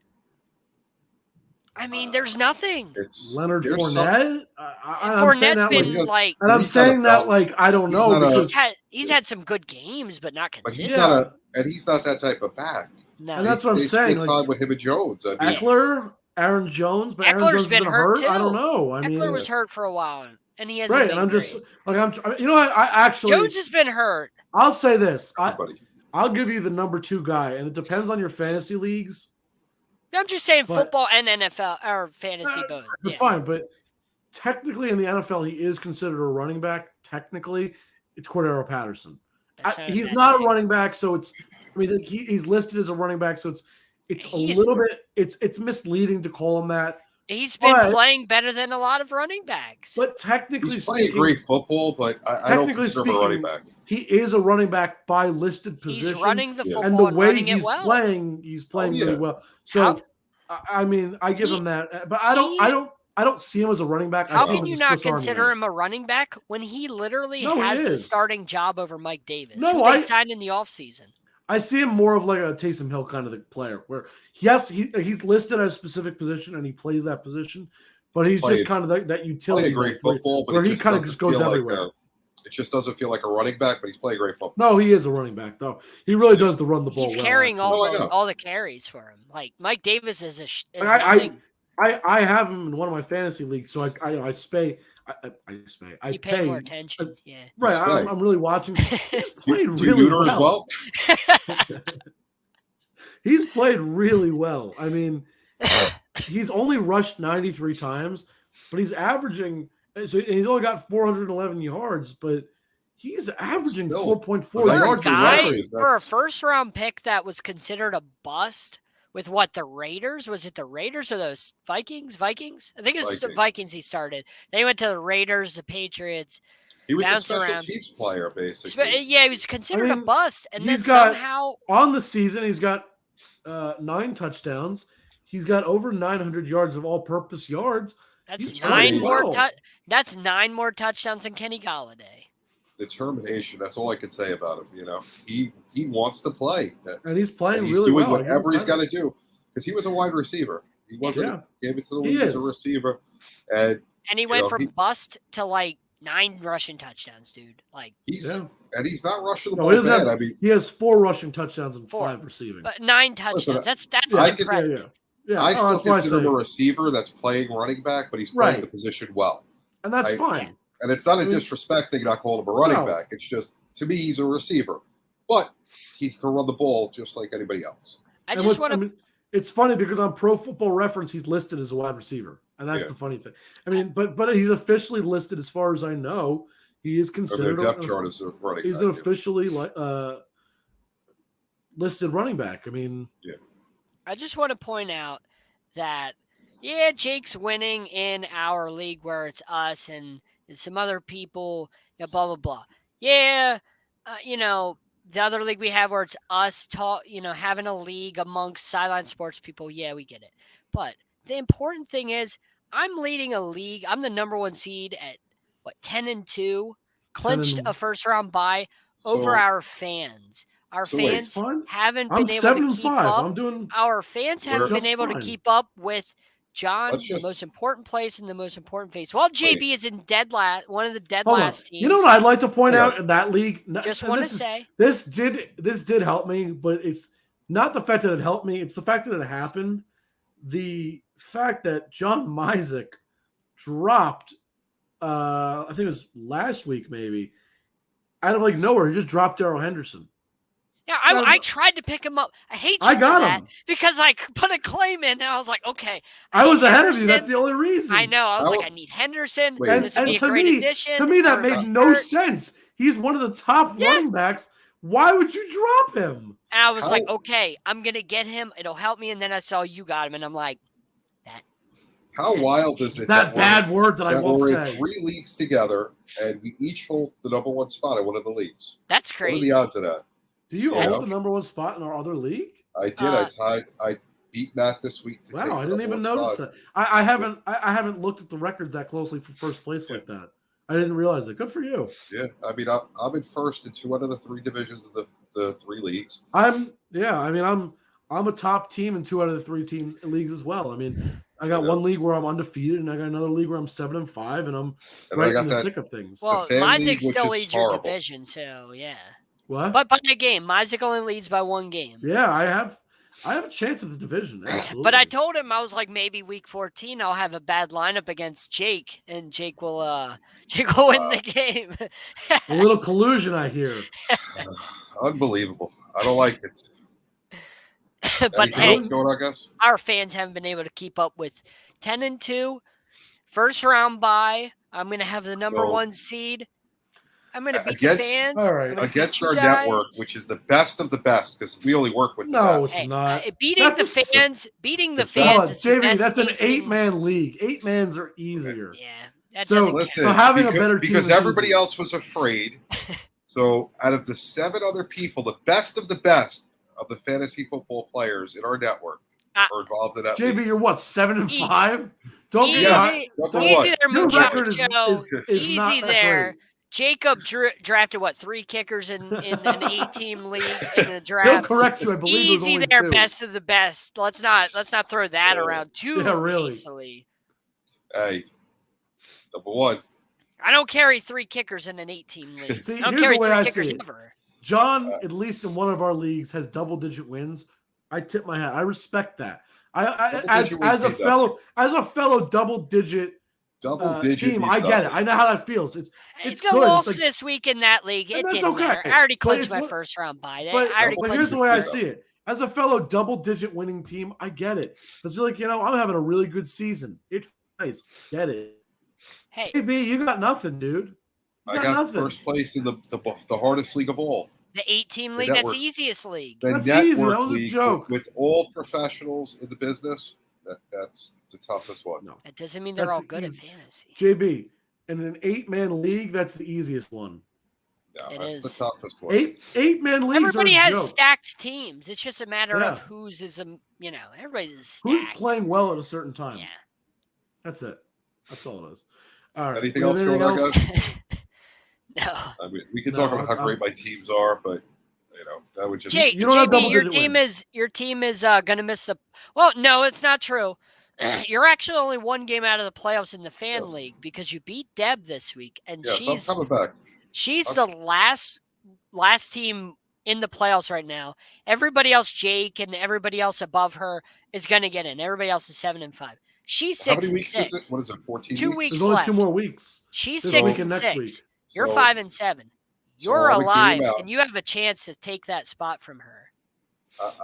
I mean, there's nothing. It's Leonard Fournette. Fournette's been like, and I'm saying that like I don't know because he's had some good games, but not consistent. But he's not that type of back. No, and that's what I'm saying. Time with him and Jones. I mean, Eckler, Aaron Jones, but Aaron Jones been hurt too. I don't know. I mean, Eckler was hurt for a while, and he hasn't right. Been And I'm great. just like you know what? I actually Jones has been hurt. I'll say this. I'll give you the number 2 guy, and it depends on your fantasy leagues. I'm just saying football and NFL or fantasy both. Yeah. Fine, but technically in the NFL, he is considered a running back. Technically, it's Cordero Patterson. He's not a running back, so it's. I mean, he's listed as a running back, so it's a little bit. It's misleading to call him that. He's been playing better than a lot of running backs. But technically he's playing great football, but I don't consider him a running back. He is a running back by listed position. He's running the football and the way he's playing, he's playing really well. So, I mean, I give him that, but I don't see him as a running back. How can you not consider him a running back when he literally has the starting job over Mike Davis, who they signed in the offseason? I see him more of like a Taysom Hill kind of the player, where he's listed as a specific position and he plays that position, but he's just kind of that utility. Playing great football, but where he kind of just goes everywhere. It just doesn't feel like a running back, but he's playing great football. No, he is a running back, though. He really does run the ball. He's carrying all the carries for him. Like Mike Davis is I have him in one of my fantasy leagues, so I pay more attention. Yeah, right. I'm really watching. He's played really well. He's played really well. I mean, he's only rushed 93 times, but he's averaging. So he's only got 411 yards, but he's averaging 4.4 yards. For a first-round pick that was considered a bust with the Raiders? Was it the Raiders or those Vikings? I think it was the Vikings he started. They went to the Raiders, the Patriots. He was a special teams player, basically. Yeah, he was considered a bust. And then somehow on the season, he's got 9 touchdowns. He's got over 900 yards of all-purpose yards. That's 9 more. That's 9 more touchdowns than Kenny Golladay. Determination. That's all I could say about him. You know, he wants to play, and he's playing he's really doing well. Whatever he's got to do, because he was a wide receiver. He wasn't. Gave it to the league as a receiver, and he went from bust to like 9 rushing touchdowns, dude. Like and he's not rushing the ball bad. I mean, he has 4 rushing touchdowns and 5 receiving, but 9 touchdowns. That's impressive. I still consider him a receiver that's playing running back, but he's playing the position well. And that's fine. Yeah. And it's not a disrespect thing, not calling him a running back. It's just, to me, he's a receiver. But he can run the ball just like anybody else. It's funny because on Pro Football Reference, he's listed as a wide receiver. And that's the funny thing. I mean, but he's officially listed, as far as I know, he is considered their depth chart as a running he's back. He's an officially listed running back. I mean, I just want to point out that, Jake's winning in our league where it's us and some other people, blah, blah, blah. the other league we have where it's us having a league amongst sideline sports people. Yeah, we get it. But the important thing is I'm leading a league. I'm the number 1 seed at 10-2, clinched a first round bye over our fans. Our fans haven't been able to keep up. Our fans haven't been able to keep up with John, the most important place in the most important phase. Well, JB is in one of the dead last teams. You know what I'd like to point out in that league? Just want to say this did help me, but it's not the fact that it helped me. It's the fact that it happened. The fact that John Myzik dropped, I think it was last week maybe, out of nowhere. He just dropped Darrell Henderson. Yeah, I tried to pick him up. I hate you for that because I put a claim in and I was like, okay. I was ahead of you. That's the only reason. I know. I was like, I need Henderson. This would be a to great me, addition. To me, that made no sense. He's one of the top running backs. Why would you drop him? And I was like, okay, I'm going to get him. It'll help me. And then I saw you got him. And I'm like, that. How wild is it? That bad word that I won't say. We're in 3 leagues together and we each hold the number 1 spot in one of the leagues. That's crazy. What are the odds of that? Do you hold the number 1 spot in our other league? I did. I beat Matt this week. Wow, I didn't even notice that. I haven't looked at the records that closely for first place like that. I didn't realize it. Good for you. Yeah, I mean, I'm in first in 2 out of the 3 divisions of the 3 leagues. I'm a top team in 2 out of the 3 leagues as well. I mean, I got one league where I'm undefeated, and I got another league where I'm 7-5, and I'm right in the thick of things. Well, Myzik still leads your division, so yeah. What? But by a game, Myzik only leads by 1 game. Yeah, I have a chance at the division. Absolutely. But I told him, I was like, maybe week 14 I'll have a bad lineup against Jake, and Jake will win the game. A little collusion, I hear. Unbelievable. I don't like it. But hey, what's going on, guys? Our fans haven't been able to keep up with 10-2, first round bye. I'm going to have the number 1 seed. I'm going to beat the fans. All right. Against our network, which is the best of the best, because we only work with the best. It's not. Beating the fans is JB, that's an 8-man league. 8 mans are easier. Yeah. So having a better team because everybody else was afraid. So out of the 7 other people, the best of the fantasy football players in our network are involved in that JB, league. you're what, 7-5? Don't be easy there, Muchacho. Easy there. Jacob drafted 3 kickers in an 8-team league in the draft. He'll correct you. I believe easy it was there, only 2. Best of the best. Let's not throw that around too easily. Hey, number 1. I don't carry 3 kickers in an 8-team league. See, I don't carry 3 I kickers ever. John, at least in one of our leagues, has double-digit wins. I tip my hat. I respect that. As a fellow double-digit team, I get it. I know how that feels. It's good. Loss this week in that league. It didn't matter. I already clinched my first round bye. But here's the way I see it. As a fellow double-digit winning team, I get it. Because you're like, I'm having a really good season. It's nice. Get it. Hey, JB, you got nothing, dude. I got first place in the hardest league of all. The 8-team league, that's the easiest league. The network league with all professionals in the business, that's the toughest one. No. That doesn't mean they're all good at fantasy. JB, in an 8-man league, that's the easiest one. No, that's the toughest one. 8-man leagues. Everybody has stacked teams. It's just a matter of whose is everybody's stacked. Who's playing well at a certain time. Yeah. That's it. That's all it is. All right. Anything else going on, guys? No. I mean, we can talk about how great my teams are, but that would just. JB, your team is going to miss the. Well, no, it's not true. You're actually only 1 game out of the playoffs in the fan league because you beat Deb this week, and she's I'm coming back. She's the last team in the playoffs right now. Everybody else, Jake and everybody else above her, is going to get in. Everybody else is 7-5. She's 6-6. How many weeks is it? What is it? 14 2 weeks? weeks There's only left. 2 more weeks. She's There's 6-6. You're 5-7. You're alive, and you have a chance to take that spot from her.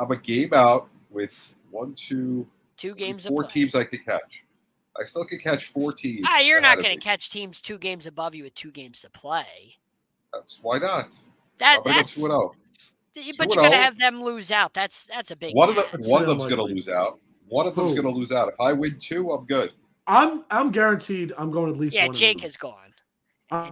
I'm a game out with 2 games 4 of teams I could catch. I still could catch 4 teams. You're not going to catch teams 2 games above you with 2 games to play. Why not? That's 2-0. But you're going to have them lose out. That's a big. One of them's going to lose out. One of them's going to lose out. If I win 2, I'm good. I'm guaranteed I'm going at least one. Yeah, Jake is gone.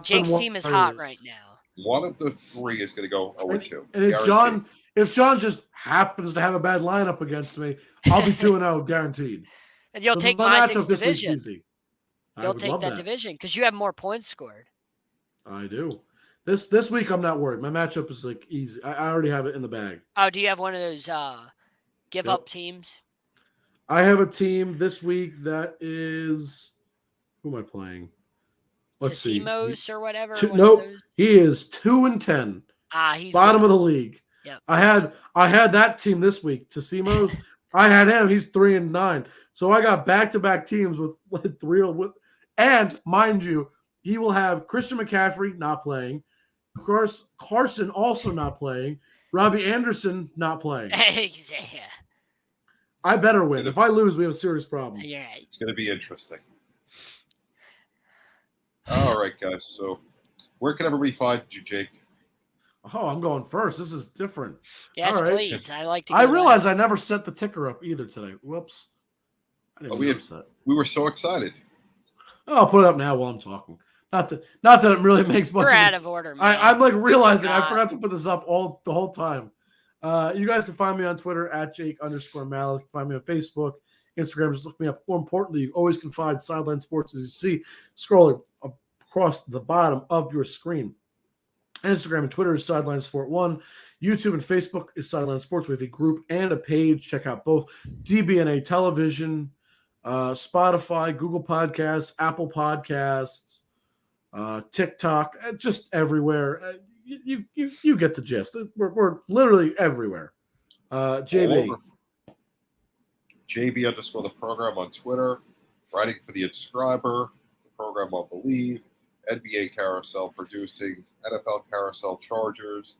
Jake's team is hot right now. one of the three is going to go 0-2. And if John just happens to have a bad lineup against me, I'll be 2-0 guaranteed. And you'll So take my my matchup this week's division. easy. You'll take that division because you have more points scored. I do. This week I'm not worried. My matchup is like easy. I already have it in the bag. Oh, do you have one of those give up teams? I have a team this week that is who am I playing? Let's see. Tasimos or whatever. Nope. He is 2-10. He's bottom of the league. Yep. I had that team this week. Tasimos. I had him. He's 3-9. So I got back-to-back teams with 3. And mind you, he will have Christian McCaffrey not playing, of course Carson also not playing, Robbie Anderson not playing. Yeah. I better win. If I lose, we have a serious problem. You're right. It's going to be interesting. All right, guys. So where can everybody find you, Jake? Oh, I'm going first. This is different. Yes, right. Please. I like to. I realized I never set the ticker up either today. Whoops. I didn't we were so excited. Oh, I'll put it up now while I'm talking. Not that it really makes much. You're out of order, man. I'm like realizing I forgot to put this up the whole time. You guys can find me on Twitter at Jake_Malik. Find me on Facebook, Instagram. Just look me up. More importantly, you always can find Sideline Sports as you see scrolling across the bottom of your screen. Instagram and Twitter is Sideline Sport 1. YouTube and Facebook is Sideline Sports. We have a group and a page. Check out both DBNA Television, Spotify, Google Podcasts, Apple Podcasts, TikTok, just everywhere. You get the gist. We're literally everywhere. JB. JB_ the program on Twitter, writing for the Inscriber, the program on Believe, NBA Carousel producing, NFL Carousel Chargers.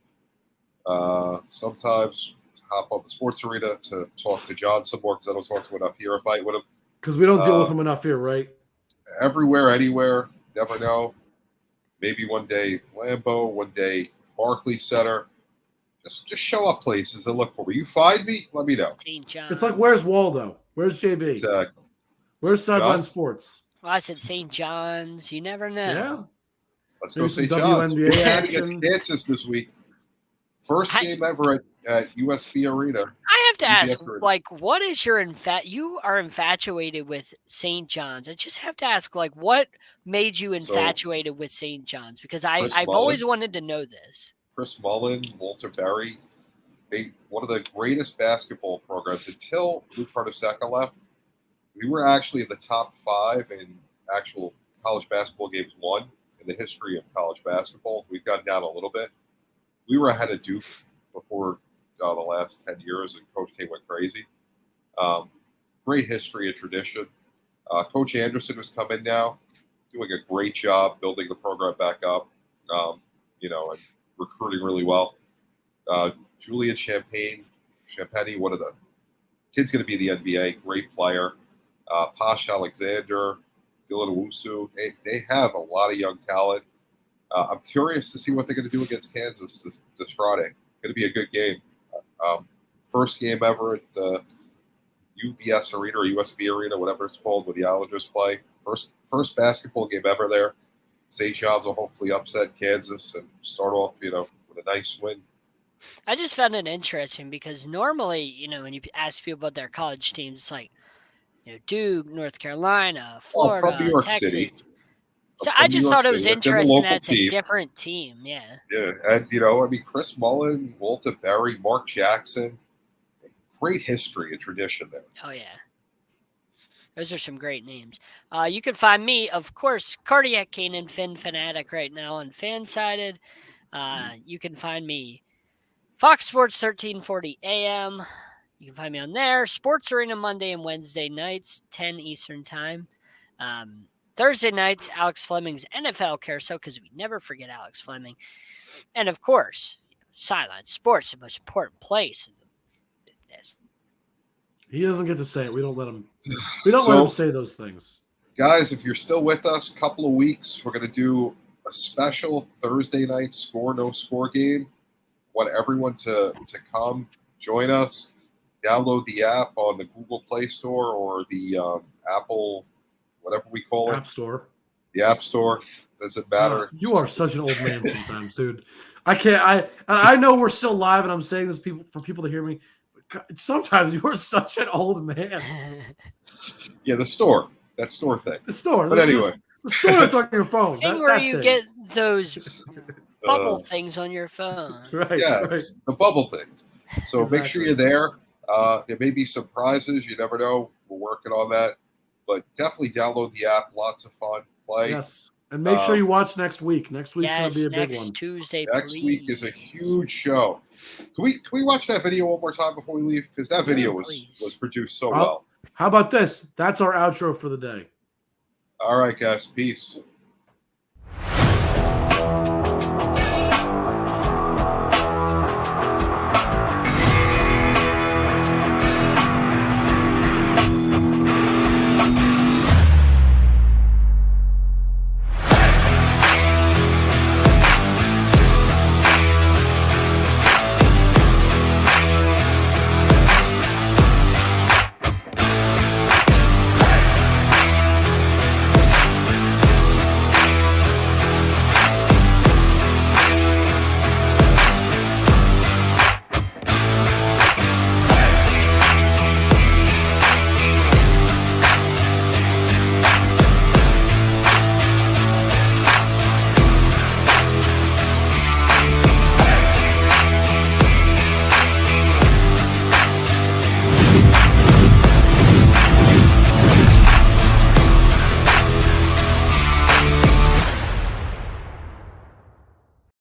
Sometimes hop on the Sports Arena to talk to John some more because I don't talk to him enough here. Fight with him. Because we don't deal with him enough here, right? Everywhere, anywhere. Never know. Maybe one day Lambeau, one day Barclays Center. Just show up places and look for me. You find me, let me know. St. John. It's like, where's Waldo? Where's JB? Exactly. Where's Sideline Sports? Well, I said St. John's. You never know. Yeah. Let's go St. John's. We're against Kansas this week. First game ever at USB Arena. I have to ask, like, what is your you are infatuated with St. John's. I just have to ask, like, what made you infatuated with St. John's? Because I've always wanted to know this. Chris Mullen, Walter Berry, one of the greatest basketball programs until Luke Hardeseka left. We were actually in the top 5 in actual college basketball games won in the history of college basketball. We've gone down a little bit. We were ahead of Duke before the last 10 years, and Coach K went crazy. Great history and tradition. Coach Anderson has come in now, doing a great job building the program back up, and recruiting really well. Julian Champagne, one of the kids going to be in the NBA, great player. Posh Alexander, Dylan Owusu. They have a lot of young talent. I'm curious to see what they're going to do against Kansas this Friday. Going to be a good game. First game ever at the UBS Arena or USB Arena, whatever it's called, where the Islanders play. First basketball game ever there. St. John's will hopefully upset Kansas and start off, with a nice win. I just found it interesting because normally, when you ask people about their college teams, it's like, Duke, North Carolina, Florida, from New York Texas. City. So I just thought it was interesting that it's a different team. Yeah. Yeah. And, Chris Mullen, Walter Berry, Mark Jackson, great history and tradition there. Oh, yeah. Those are some great names. You can find me, of course, Cardiac Canaan Fin Fanatic right now on Fansided. You can find me Fox Sports 1340 AM. You can find me on there. Sports Arena Monday and Wednesday nights, 10 Eastern Time. Thursday nights, Alex Fleming's NFL Carousel, because we never forget Alex Fleming. And, of course, Sideline Sports, the most important place in this. He doesn't get to say it. We don't let him. We don't let him say those things. Guys, if you're still with us, a couple of weeks, we're going to do a special Thursday night score, no score game. Want everyone to come join us. Download the app on the Google Play Store or the Apple, whatever we call it. App Store. the App Store. Doesn't matter. You are such an old man sometimes, dude. I can't. I know we're still live, and I'm saying this for people to hear me. But sometimes you are such an old man. Yeah, the store. That store thing. The store. But anyway. The store that's on your phone. Thing where you get those bubble things on your phone. Right. Yes, right. the bubble things. So Exactly. make sure you're there. There may be some prizes. You never know. We're working on that. But definitely download the app. Lots of fun. Play. Yes. And make sure you watch next week. Next week's going to be a big one. Tuesday, Next week is a huge show. Can we watch that video one more time before we leave? Because that video was produced so well. How about this? That's our outro for the day. All right, guys. Peace.